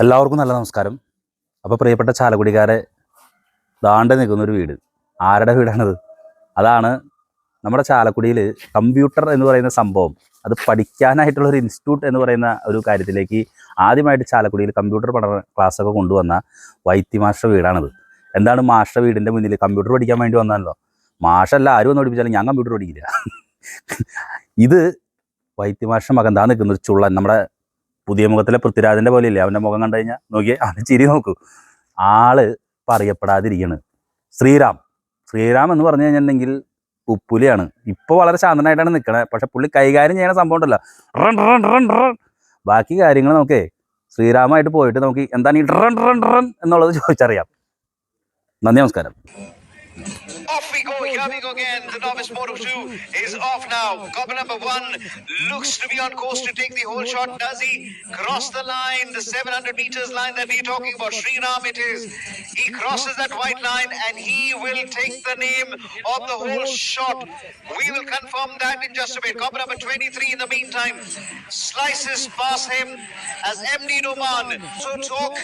എല്ലാവർക്കും നല്ല നമസ്കാരം. അപ്പോൾ പ്രിയപ്പെട്ട ചാലക്കുടിക്കാരെ, ദാണ്ട് നിൽക്കുന്നൊരു വീട്. ആരുടെ വീടാണത്? അതാണ് നമ്മുടെ ചാലക്കുടിയിൽ കമ്പ്യൂട്ടർ എന്ന് പറയുന്ന സംഭവം, അത് പഠിക്കാനായിട്ടുള്ളൊരു ഇൻസ്റ്റിറ്റ്യൂട്ട് എന്ന് പറയുന്ന ഒരു കാര്യത്തിലേക്ക് ആദ്യമായിട്ട് ചാലക്കുടിയിൽ കമ്പ്യൂട്ടർ പഠന ക്ലാസ്സൊക്കെ കൊണ്ടുവന്ന വൈത്തി മാസ്റ്റർ വീടാണത്. എന്താണ് മാസ്റ്റർ വീടിൻ്റെ മുന്നിൽ കമ്പ്യൂട്ടർ പഠിക്കാൻ വേണ്ടി വന്നാലോ? മാഷല്ല, ആരും ഒന്ന് പഠിപ്പിച്ചാലും ഞാൻ കമ്പ്യൂട്ടർ പഠിക്കില്ല. ഇത് വൈത്തി മാസ്റ്റർ മകൻ താ നിൽക്കുന്നൊരു ചുള്ളൻ, നമ്മുടെ പുതിയ മുഖത്തിലെ പൃഥ്വിരാജിൻ്റെ പോലെയില്ലേ അവൻ്റെ മുഖം കണ്ടു കഴിഞ്ഞാൽ നോക്കിയേ, അവന് ചിരി നോക്കൂ. ആള് പറയപ്പെടാതിരിക്കണ് ശ്രീറാം എന്ന് പറഞ്ഞു കഴിഞ്ഞിട്ടുണ്ടെങ്കിൽ ഉപ്പുലിയാണ്. ഇപ്പോൾ വളരെ ശാന്തനായിട്ടാണ് നിൽക്കണേ, പക്ഷെ പുള്ളി കൈകാര്യം ചെയ്യണ സംഭവം ഉണ്ടല്ലോ, ബാക്കി കാര്യങ്ങൾ നമുക്കേ ശ്രീറാമായിട്ട് പോയിട്ട് നമുക്ക് എന്താണ് ഈ റൺ എന്നുള്ളത് ചോദിച്ചറിയാം. നന്ദി, നമസ്കാരം. Off we go, here we go again. The novice Moto 2 is off now. Copper number 1 looks to be on course to take the whole shot. Does he cross the line, the 700 meters line that we're talking about? Sriram it is. He crosses that white line and he will take the name of the whole shot. We will confirm that in just a bit. Copper number 23 in the meantime slices past him as MD Noman. So talk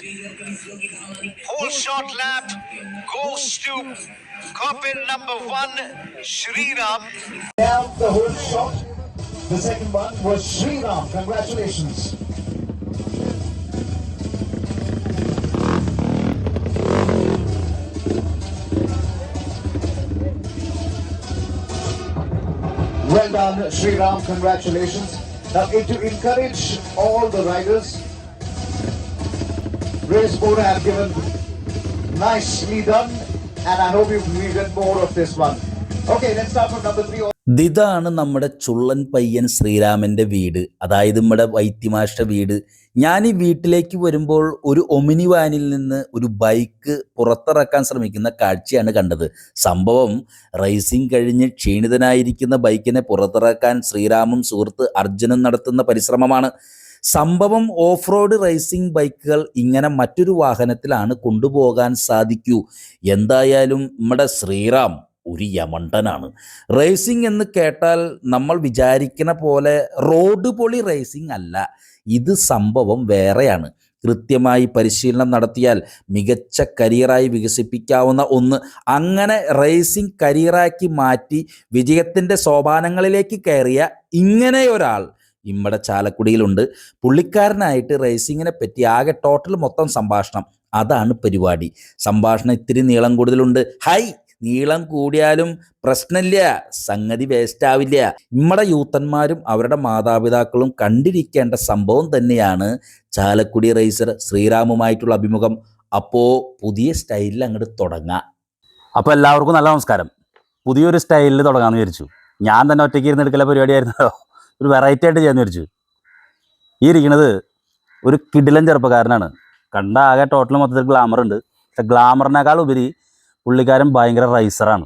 whole shot lap goes to Coppin number 1, Sriram. Down the whole shot. The second one was Sriram. Congratulations. Well done, Sriram. Congratulations. Now, to encourage all the riders, Race Board have given nicely done. And I hope you get more of this one. Okay, let's start from number 3. ഇതാണ് നമ്മുടെ ചുള്ളൻ പയ്യൻ ശ്രീരാമൻ്റെ വീട്, അതായത് നമ്മുടെ വൈത്തി master വീട്. ഞാൻ ഈ വീട്ടിലേക്ക് വരുമ്പോൾ ഒരു ഒമിനി വാനിൽ നിന്ന് ഒരു ബൈക്ക് പുറത്തിറക്കാൻ ശ്രമിക്കുന്ന കാഴ്ചയാണ് കണ്ടത്. സംഭവം റേസിംഗ് കഴിഞ്ഞ് ക്ഷീണിതനായിരിക്കുന്ന ബൈക്കിനെ പുറത്തിറക്കാൻ ശ്രീരാമും സുഹൃത്ത് അർജുനും നടത്തുന്ന പരിശ്രമമാണ്. സംഭവം ഓഫ് റോഡ് റേസിംഗ് ബൈക്കുകൾ ഇങ്ങനെ മറ്റൊരു വാഹനത്തിലാണ് കൊണ്ടുപോകാൻ സാധിക്കൂ. എന്തായാലും നമ്മുടെ ശ്രീറാം ഒരു യമണ്ടനാണ്. റേസിംഗ് എന്ന് കേട്ടാൽ നമ്മൾ വിചാരിക്കുന്ന പോലെ റോഡ് പൊളി റേസിംഗ് അല്ല, ഇത് സംഭവം വേറെയാണ്. കൃത്യമായി പരിശീലനം നടത്തിയാൽ മികച്ച കരിയറായി വികസിപ്പിക്കാവുന്ന ഒന്ന്. അങ്ങനെ റേസിംഗ് കരിയറാക്കി മാറ്റി വിജയത്തിൻ്റെ സോപാനങ്ങളിലേക്ക് കയറിയ ഇങ്ങനെയൊരാൾ നമ്മുടെ ചാലക്കുടിയിലുണ്ട്. പുള്ളിക്കാരനായിട്ട് റേസിങ്ങിനെ പറ്റി ആകെ ടോട്ടൽ മൊത്തം സംഭാഷണം, അതാണ് പരിപാടി. സംഭാഷണം ഇത്തിരി നീളം കൂടുതലുണ്ട്. നീളം കൂടിയാലും പ്രശ്നമില്ല, സംഗതി വേസ്റ്റ് ആവില്ല. നമ്മുടെ യൂത്തന്മാരും അവരുടെ മാതാപിതാക്കളും കണ്ടിരിക്കേണ്ട സംഭവം തന്നെയാണ് ചാലക്കുടി റേസർ ശ്രീറാമുമായിട്ടുള്ള അഭിമുഖം. അപ്പോൾ പുതിയ സ്റ്റൈലിൽ അങ്ങോട്ട് തുടങ്ങാം. അപ്പോൾ എല്ലാവർക്കും നല്ല നമസ്കാരം. പുതിയൊരു സ്റ്റൈലിൽ തുടങ്ങാമെന്ന് വിചാരിച്ചു. ഞാൻ തന്നെ ഒറ്റയ്ക്ക് ഇരുന്ന് എടുക്കല പരിപാടിയായിരുന്നല്ലോ, ഒരു വെറൈറ്റി ആയിട്ട് ചെയ്യാമെന്ന് വിചാരിച്ചു. ഈ ഇരിക്കുന്നത് ഒരു കിടിലൻ ചെറുപ്പക്കാരനാണ്. കണ്ട ആകെ ടോട്ടൽ മൊത്തത്തിൽ ഗ്ലാമർ ഉണ്ട്, പക്ഷെ ഗ്ലാമറിനേക്കാൾ ഉപരി പുള്ളിക്കാരൻ ഭയങ്കര റൈസറാണ്.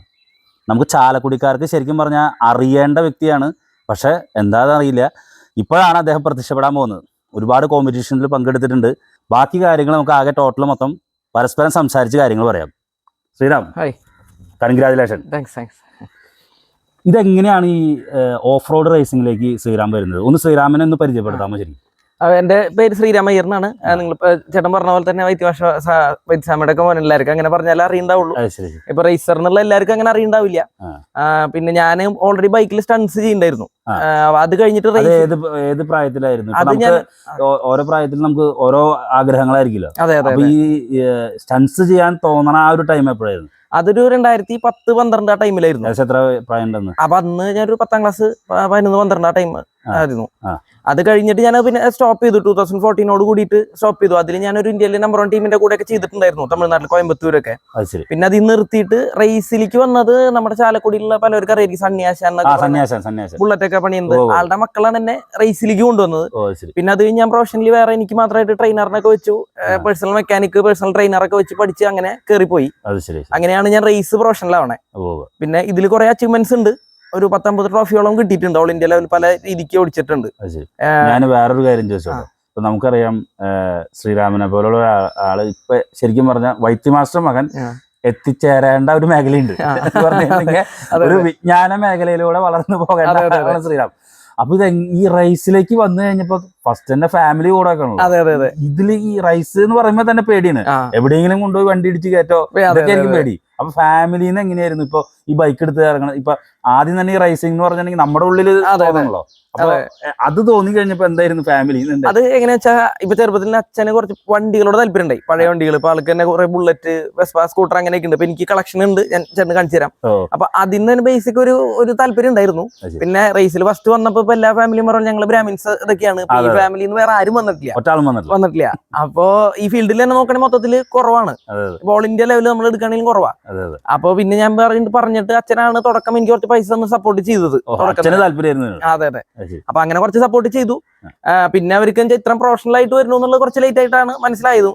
നമുക്ക് ചാലക്കുടിക്കാർക്ക് ശരിക്കും പറഞ്ഞാൽ അറിയേണ്ട വ്യക്തിയാണ്, പക്ഷേ എന്താണെന്ന് അറിയില്ല. ഇപ്പോഴാണ് അദ്ദേഹം പ്രത്യക്ഷപ്പെടാൻ പോകുന്നത്. ഒരുപാട് കോമ്പറ്റീഷനിൽ പങ്കെടുത്തിട്ടുണ്ട്. ബാക്കി കാര്യങ്ങൾ നമുക്ക് ആകെ ടോട്ടൽ മൊത്തം പരസ്പരം സംസാരിച്ച് കാര്യങ്ങൾ പറയാം. ശ്രീറാം, കൺഗ്രാജുലേഷൻ. താങ്ക്സ്. ഇതെങ്ങനെയാണ് ഈ ഓഫ് റോഡ് റേസിംഗിലേക്ക് ശ്രീറാം വരുന്നത്? ഒന്ന് ശ്രീറാമിനെ ഒന്ന് പരിചയപ്പെടുത്താമോ? ശരി, എന്റെ പേര് ശ്രീരാമയ്യർ എന്നാണ്. നിങ്ങൾ ചേട്ടൻ പറഞ്ഞ പോലെ തന്നെ വൈദ്യസാമയുടെ ഒക്കെ മോൻ എല്ലാവർക്കും അങ്ങനെ പറഞ്ഞാൽ അറിയണ്ടാവുള്ളൂ. ഇപ്പൊ റേസർ എന്നുള്ള എല്ലാവർക്കും അങ്ങനെ അറിയണ്ടാവില്ല. പിന്നെ ഞാൻ ഓൾറെഡി ബൈക്കിൽ സ്റ്റൺസ് ചെയ്യുന്നുണ്ടായിരുന്നു. അത് കഴിഞ്ഞിട്ട് ഏത് പ്രായത്തിലായിരുന്നു? ഓരോ പ്രായത്തിൽ നമുക്ക് ഓരോ ആഗ്രഹങ്ങളായിരിക്കുമല്ലോ. അതെ. ഈ സ്റ്റൺസ് ചെയ്യാൻ തോന്നണ ആ ഒരു ടൈം എപ്പോഴായിരുന്നു? അതൊരു 2010-12 ആ ടൈമിലായിരുന്നു. എത്ര പ്രായം ഉണ്ടെന്ന്? അപ്പൊ അന്ന് ഞാനൊരു 10ാം ക്ലാസ് 11-12 ആ ടൈം ആയിരുന്നു. അത് കഴിഞ്ഞിട്ട് ഞാൻ പിന്നെ സ്റ്റോപ്പ് ചെയ്തു. 2014 കൂടിയിട്ട് സ്റ്റോപ്പ് ചെയ്തു. അതിൽ ഞാനൊരു ഇന്ത്യയിലെ നമ്പർ 1 ടീമിന്റെ കൂടെ ഒക്കെ ചെയ്തിട്ടുണ്ടായിരുന്നു, തമിഴ്നാട്ടിൽ കോയമ്പത്തൂരൊക്കെ. പിന്നെ അത് നിർത്തിയിട്ട് റേസിലേക്ക് വന്നത് നമ്മുടെ ചാലക്കുടിയിലുള്ള പലർക്കും അറിയാം, സന്യാസൻ ബുള്ളറ്റ് ഒക്കെ പണിയുന്നത് ആളുടെ മക്കളാണ് എന്നെ റേസിലേക്ക് കൊണ്ടുവന്നത്. പിന്നെ അത് ഞാൻ പ്രൊഫഷണലി വേറെ എനിക്ക് മാത്രമായിട്ട് ട്രെയിനറിനൊക്കെ വെച്ചു, പേഴ്സണൽ മെക്കാനിക്, പേഴ്സണൽ ട്രെയിനറൊക്കെ വെച്ച് പഠിച്ച് അങ്ങനെ കയറിപ്പോയി. അങ്ങനെയാണ് ഞാൻ റേസ് പ്രൊഫഷണലാവണേ. പിന്നെ ഇതിൽ കുറെ അച്ചീവ്മെന്റ്സ് ഉണ്ട്. ഒരു 19 ട്രോഫിയോളം കിട്ടിയിട്ടുണ്ട്. ഓൾ ഇന്ത്യ ലെവൽ പല രീതിക്ക് ഓടിച്ചിട്ടുണ്ട്. ഞാൻ വേറൊരു കാര്യം ചോദിച്ചോളൂ. ഇപ്പൊ നമുക്കറിയാം ശ്രീരാമനെ പോലുള്ള ആള് ഇപ്പൊ ശരിക്കും പറഞ്ഞ വൈത്തി മാസ്റ്റർ മകൻ എത്തിച്ചേരേണ്ട ഒരു മേഖലയുണ്ട്. ഒരു വിജ്ഞാന മേഖലയിലൂടെ വളർന്നു പോകേണ്ട ശ്രീറാം. അപ്പൊ ഇത് ഈ റേസിലേക്ക് വന്നു കഴിഞ്ഞപ്പോ ഫസ്റ്റ് തന്നെ ഫാമിലി കൂടെ ഒക്കെ അതെ അതെ അതെ. ഇതില് ഈ റൈസ് എന്ന് പറയുമ്പോ തന്നെ പേടിയാണ്. എവിടെയെങ്കിലും കൊണ്ടുപോയി വണ്ടി ഇടിച്ച് കയറ്റോ ഇതൊക്കെ ആയിരിക്കും പേടി. അപ്പൊ ഫാമിലിന്ന് എങ്ങനെയായിരുന്നു ഇപ്പൊ ഈ ബൈക്ക് എടുത്ത് ഇറങ്ങണം? ഇപ്പൊ ആദ്യം തന്നെ ഈ റൈസിംഗ് എന്ന് പറഞ്ഞിട്ടുണ്ടെങ്കിൽ നമ്മുടെ ഉള്ളിൽ തോന്നണല്ലോ. അപ്പൊ അത് തോന്നി കഴിഞ്ഞപ്പോ എന്തായിരുന്നു ഫാമിലി? അത് എങ്ങനെയാ വെച്ചാൽ ഇപ്പൊ ചെറുപ്പത്തിൽ അച്ഛന് കുറച്ച് വണ്ടികളോട് താല്പര്യം ഉണ്ടായി, പഴയ വണ്ടികൾ. ഇപ്പൊ ആൾക്ക് തന്നെ കുറെ ബുള്ളറ്റ്, വെസ്പ, സ്കൂട്ടർ അങ്ങനെയൊക്കെ ഉണ്ട്. അപ്പൊ എനിക്ക് കളക്ഷൻ ഉണ്ട്, ഞാൻ ചേട്ടന് കാണിച്ചു തരാം. അപ്പൊ അതിന് തന്നെ ബേസിക് ഒരു താല്പര്യം ഉണ്ടായിരുന്നു. പിന്നെ റേസിൽ ഫസ്റ്റ് വന്നപ്പോ ഇപ്പൊ എല്ലാ ഫാമിലിയും പറഞ്ഞു ഞങ്ങള് ബ്രാഹ്മിൻസ് ഇതൊക്കെയാണ്. ഈ ഫാമിലിയിൽ നിന്ന് വേറെ ആരും വന്നിട്ടില്ല. അപ്പൊ ഈ ഫീൽഡിൽ തന്നെ നോക്കണേ മൊത്തത്തില് കുറവാണ്. ഓൾ ഇന്ത്യ ലെവലിൽ നമ്മൾ എടുക്കുകയാണെങ്കിലും കുറവാ. അപ്പൊ പിന്നെ ഞാൻ പറഞ്ഞിട്ട് അച്ഛനാണ് തുടക്കം എനിക്ക് കുറച്ച് പൈസ ഒന്ന് സപ്പോർട്ട് ചെയ്തത്. അതെ അതെ. അപ്പൊ അങ്ങനെ കുറച്ച് സപ്പോർട്ട് ചെയ്തു. പിന്നെ അവർക്ക് ഇത്രയും പ്രൊഫഷണൽ ആയിട്ട് വരുന്നു എന്നുള്ളത് കുറച്ച് ലേറ്റ് ആയിട്ടാണ് മനസ്സിലായത്.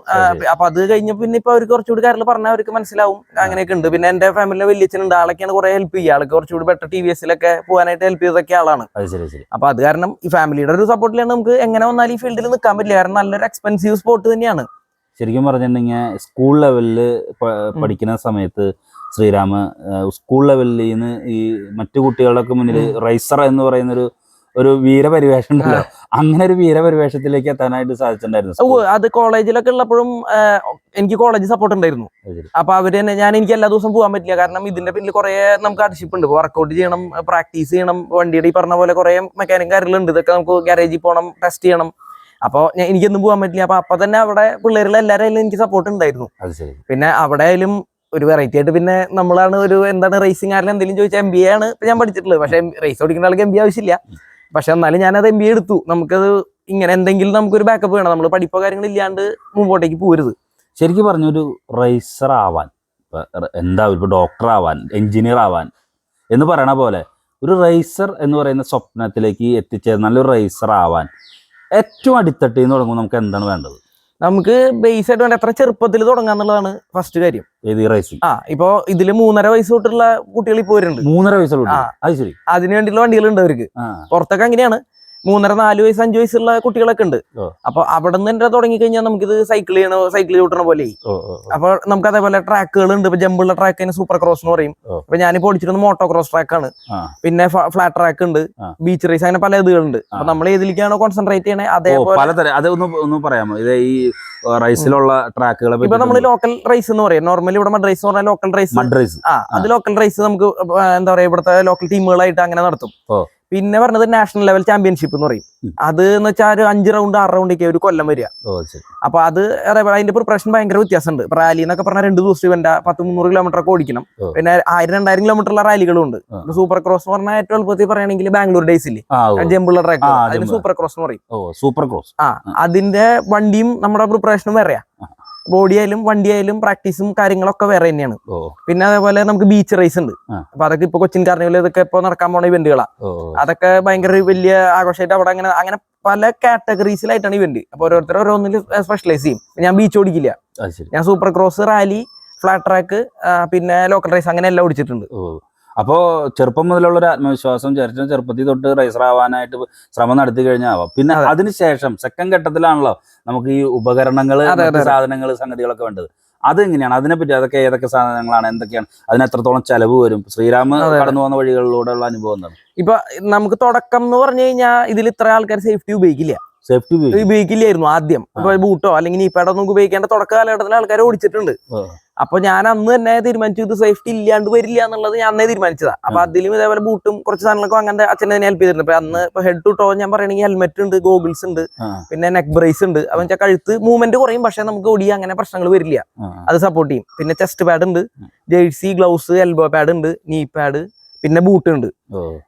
അപ്പൊ അത് കഴിഞ്ഞ പിന്നെ ഇപ്പൊ അവർക്ക് കുറച്ചുകൂടി കാര്യങ്ങൾ പറഞ്ഞാൽ അവർക്ക് മനസ്സിലാവും. അങ്ങനെയൊക്കെ ഉണ്ട്. പിന്നെ എന്റെ ഫാമിലിയിലെ വലിയച്ഛനുണ്ട്, ആളൊക്കെയാണ് കുറെ ഹെൽപ്പ് ചെയ്യുക. ആൾക്ക് കുറച്ചുകൂടി ബെറ്റർ TVS-ലൊക്കെ പോകാനായിട്ട് ഹെൽപ്പ് ചെയ്തൊക്കെ ആളാണ്. അപ്പൊ അത് കാരണം ഈ ഫാമിലിയുടെ ഒരു സപ്പോർട്ടിലാണ് നമുക്ക് എങ്ങനെ വന്നാലും ഈ ഫീൽഡിൽ നിൽക്കാൻ പറ്റില്ല. കാരണം നല്ലൊരു എക്സ്പെൻസീവ് സ്പോർട്ട് തന്നെയാണ്. ശരിക്കും പറഞ്ഞിട്ടുണ്ടെങ്കിൽ സ്കൂൾ ലെവലില് പഠിക്കുന്ന സമയത്ത് ശ്രീരാമ് സ്കൂൾ ലെവലിൽ നിന്ന് ഈ മറ്റു കുട്ടികളുടെ മുന്നിൽ റൈസർ എന്ന് പറയുന്ന ഒരു വീരപരിവേഷം ഉണ്ടല്ലോ, അങ്ങനെ ഒരു വീരപരിവേഷത്തിലേക്ക് എത്താനായിട്ട് സാധിച്ചിട്ടുണ്ടായിരുന്നു. അത് കോളേജിലൊക്കെ ഉള്ളപ്പോഴും എനിക്ക് കോളേജ് സപ്പോർട്ട് ഉണ്ടായിരുന്നു. അപ്പൊ അവര് തന്നെ എനിക്ക് എല്ലാ ദിവസവും പോകാൻ പറ്റില്ല. കാരണം ഇതിന്റെ പിന്നിൽ കുറെ നമുക്ക് ഹാർഡ്ഷിപ്പ് ഉണ്ട്. വർക്ക്ഔട്ട് ചെയ്യണം, പ്രാക്ടീസ് ചെയ്യണം, വണ്ടിയുടെ ഈ പറഞ്ഞ പോലെ കുറെ മെക്കാനിക് കാര്യങ്ങളുണ്ട്. ഇതൊക്കെ നമുക്ക് ഗാരേജിൽ പോകണം, ടെസ്റ്റ് ചെയ്യണം. അപ്പൊ എനിക്കൊന്നും പോകാൻ പറ്റില്ല. അപ്പൊ തന്നെ അവിടെ പിള്ളേരുള്ള എല്ലാവരും എനിക്ക് സപ്പോർട്ട് ഉണ്ടായിരുന്നു. പിന്നെ അവിടെ ആയാലും ഒരു വെറൈറ്റി ആയിട്ട് പിന്നെ നമ്മളാണ് എന്താണ് റേസിംഗ് ആയാലും എന്തെങ്കിലും ചോദിച്ചാൽ MBA ആണ് ഞാൻ പഠിച്ചിട്ടുള്ളത്. പക്ഷെ റേസ് ഓടിക്കുന്ന ആൾക്ക് MBA ആവശ്യമില്ല. പക്ഷെ എന്നാലും ഞാനത് MBA എടുത്തു. നമുക്കത് ഇങ്ങനെ എന്തെങ്കിലും നമുക്കൊരു ബാക്കപ്പ് വേണം. നമ്മൾ പഠിപ്പോ കാര്യങ്ങളില്ലാണ്ട് മുമ്പോട്ടേക്ക് പോരുത്. ശരിക്കും പറഞ്ഞൊരു റേസർ ആവാൻ, ഇപ്പൊ ഡോക്ടർ ആവാൻ, എഞ്ചിനീയർ ആവാൻ എന്ന് പറയണ പോലെ ഒരു റേസർ എന്ന് പറയുന്ന സ്വപ്നത്തിലേക്ക് എത്തിച്ചേർന്ന നല്ലൊരു റേസർ ആവാൻ ഏറ്റവും അടിത്തട്ടിൽ നിന്ന് തുടങ്ങുമ്പോൾ നമുക്ക് എന്താണ് വേണ്ടത്? നമുക്ക് ബേസ് ആയിട്ട് വേണ്ട എത്ര ചെറുപ്പത്തിൽ തുടങ്ങാന്നുള്ളതാണ് ഫസ്റ്റ് കാര്യം. ഇപ്പൊ ഇതില് 3.5 വയസ്സ് തൊട്ടുള്ള കുട്ടികൾ ഇപ്പൊ വരുന്നുണ്ട്. 3.5 വയസ്സുള്ള അതിന് വേണ്ടിയുള്ള വണ്ടികളുണ്ട് അവർക്ക്. പുറത്തൊക്കെ അങ്ങനെയാണ്. 3.5, 4 വയസ്സ്, 5 വയസ്സുള്ള കുട്ടികളൊക്കെ ഉണ്ട്. അപ്പൊ അവിടെ നിന്ന് തന്നെ തുടങ്ങി കഴിഞ്ഞാൽ നമുക്കിത് സൈക്കിൾ ചവിട്ടണ പോലെ. അപ്പൊ നമുക്ക് അതേപോലെ ട്രാക്കുകൾ ഉണ്ട്. ഇപ്പൊ ജമ്പുള്ള ട്രാക്ക് സൂപ്പർ ക്രോസ് എന്ന് പറയും. അപ്പൊ ഞാനിപ്പോ ഓടിച്ചിരുന്നത് മോട്ടോ ക്രോസ് ട്രാക്കാണ്. പിന്നെ ഫ്ലാറ്റ് ട്രാക്ക് ഉണ്ട്, ബീച്ച് റേസ്, അങ്ങനെ പല ഇതുകളുണ്ട്. അപ്പൊ നമ്മൾ ഏതിലേക്കാണോ കോൺസെൻട്രേറ്റ് ചെയ്യണേ അതേപോലെ. അതൊന്ന് പറയാമോ ഇത് ഈ റൈസിലുള്ള ട്രാക്കുകളെ? ഇപ്പൊ നമ്മൾ ലോക്കൽ റേസ് എന്ന് പറയും. നോർമലി ഇവിടെ മഡ് റേസ് എന്ന് പറഞ്ഞാൽ ലോക്കൽ റേസ്. അത് ലോക്കൽ റേസ് നമുക്ക് എന്താ പറയാ ഇവിടുത്തെ ലോക്കൽ ടീമുകളായിട്ട് അങ്ങനെ നടത്തും. പിന്നെ പറഞ്ഞത് നാഷണൽ ലെവൽ ചാമ്പ്യൻഷിപ്പ് എന്ന് പറയും. അത് എന്ന് വെച്ചാൽ ഒരു 5 റൗണ്ട് 6 റൗണ്ടൊക്കെ ഒരു കൊല്ലം വരിക. അപ്പൊ അത് അതിന്റെ പ്രിപ്പറേഷൻ ഭയങ്കര വ്യത്യാസമുണ്ട്. റാലി എന്നൊക്കെ പറഞ്ഞാൽ 2 ദിവസം ഇവന്റ് 100-300 കിലോമീറ്റർ ഒക്കെ ഓടിക്കണം. പിന്നെ 1000-2000 കിലോമീറ്ററുള്ള റാലികളും ഉണ്ട്. സൂപ്പർ ക്രോസ് എന്ന് പറഞ്ഞാൽ ഏറ്റവും എളുപ്പത്തിൽ പറയുകയാണെങ്കിൽ ബാംഗ്ലൂർ ഡേയ്സില് ജമ്പുള്ള ട്രാക്ക്, അതിന് സൂപ്പർ ക്രോസ് എന്ന് പറയും. Super cross. അതിന്റെ വണ്ടിയും നമ്മുടെ പ്രിപ്പറേഷനും വേറെയാ. ബോഡി ആയാലും വണ്ടി ആയാലും പ്രാക്ടീസും കാര്യങ്ങളൊക്കെ വേറെ തന്നെയാണ്. പിന്നെ അതേപോലെ നമുക്ക് ബീച്ച് റേസ് ഉണ്ട്. അപ്പൊ അതൊക്കെ ഇപ്പൊ കൊച്ചിൻ കാർണിവൽ ഇതൊക്കെ ഇപ്പൊ നടക്കാൻ പോണ ഇവന്റുകളാ. അതൊക്കെ ഭയങ്കര വലിയ ആഘോഷമായിട്ട് അവിടെ അങ്ങനെ പല കാറ്റഗറീസിലായിട്ടാണ് ഇവന്റ്. അപ്പൊ ഓരോരുത്തർ ഓരോന്നിൽ സ്പെഷ്യലൈസ് ചെയ്യും. ഞാൻ ബീച്ച് ഓടിക്കില്ല, ഞാൻ super cross, rally, flat track, പിന്നെ ലോക്കൽ റേസ് അങ്ങനെ എല്ലാം ഓടിച്ചിട്ടുണ്ട്. അപ്പോൾ ചെറുപ്പം മുതലുള്ള ഒരു ആത്മവിശ്വാസം ചെറുപ്പത്തിൽ തൊട്ട് റൈസർ ആവാനായിട്ട് ശ്രമം നടത്തി കഴിഞ്ഞാവാം. പിന്നെ അതിനുശേഷം സെക്കൻഡ് ഘട്ടത്തിലാണല്ലോ നമുക്ക് ഈ ഉപകരണങ്ങൾ, സാധനങ്ങൾ, സംഗതികളൊക്കെ വേണ്ടത്. അതെങ്ങനെയാണ്? അതിനെപ്പറ്റി അതൊക്കെ ഏതൊക്കെ സാധനങ്ങളാണ്, എന്തൊക്കെയാണ്, അതിന് എത്രത്തോളം ചെലവ് വരും? ശ്രീരാമ് കടന്നു പോകുന്ന വഴികളിലൂടെയുള്ള അനുഭവം എന്താണ്? ഇപ്പൊ നമുക്ക് തുടക്കം എന്ന് പറഞ്ഞു കഴിഞ്ഞാൽ ഇതിൽ ഇത്ര ആൾക്കാർ സേഫ്റ്റി ഉപയോഗിക്കില്ലായിരുന്നു ആദ്യം. ഇപ്പൊ ബൂട്ടോ അല്ലെങ്കിൽ നീപ്പാടോ നമുക്ക് ഉപയോഗിക്കേണ്ട തുടക്ക കാലഘട്ടത്തിൽ ആൾക്കാർ ഓടിച്ചിട്ടുണ്ട്. അപ്പൊ ഞാൻ അന്ന് തന്നെ തീരുമാനിച്ചു ഇത് സേഫ്റ്റി ഇല്ലാണ്ട് വരില്ല എന്നുള്ളത് ഞാൻ അന്നേ തീരുമാനിച്ചതാ. അപ്പൊ അതിലും ഇതേപോലെ ബൂട്ടും കുറച്ച് സാധനങ്ങളൊക്കെ അങ്ങനെ അച്ഛനെ ഹെൽപ്പ് ചെയ്തിട്ടുണ്ട്. അപ്പൊ അന്ന് ഇപ്പൊ ഹെഡ് ടു ടോ ഞാൻ പറയണെങ്കിൽ ഹെൽമെറ്റ് ഉണ്ട്, ഗോഗിൾസ് ഉണ്ട്, പിന്നെ നെക്ക് ബ്രേസ് ഉണ്ട്. അപ്പൊ വെച്ചാൽ കഴുത്ത് മൂവ്മെന്റ് കുറയും, പക്ഷെ നമുക്ക് ഓടിയ അങ്ങനെ പ്രശ്നങ്ങൾ വരില്ല. അത് സപ്പോർട്ട് ചെയ്യും. പിന്നെ ചെസ്റ്റ് പാഡ് ഉണ്ട്, ജേഴ്സി, ഗ്ലൗസ്, എൽബോ പാഡ് ഉണ്ട്, നീ പാഡ്, പിന്നെ ബൂട്ട് ഉണ്ട്.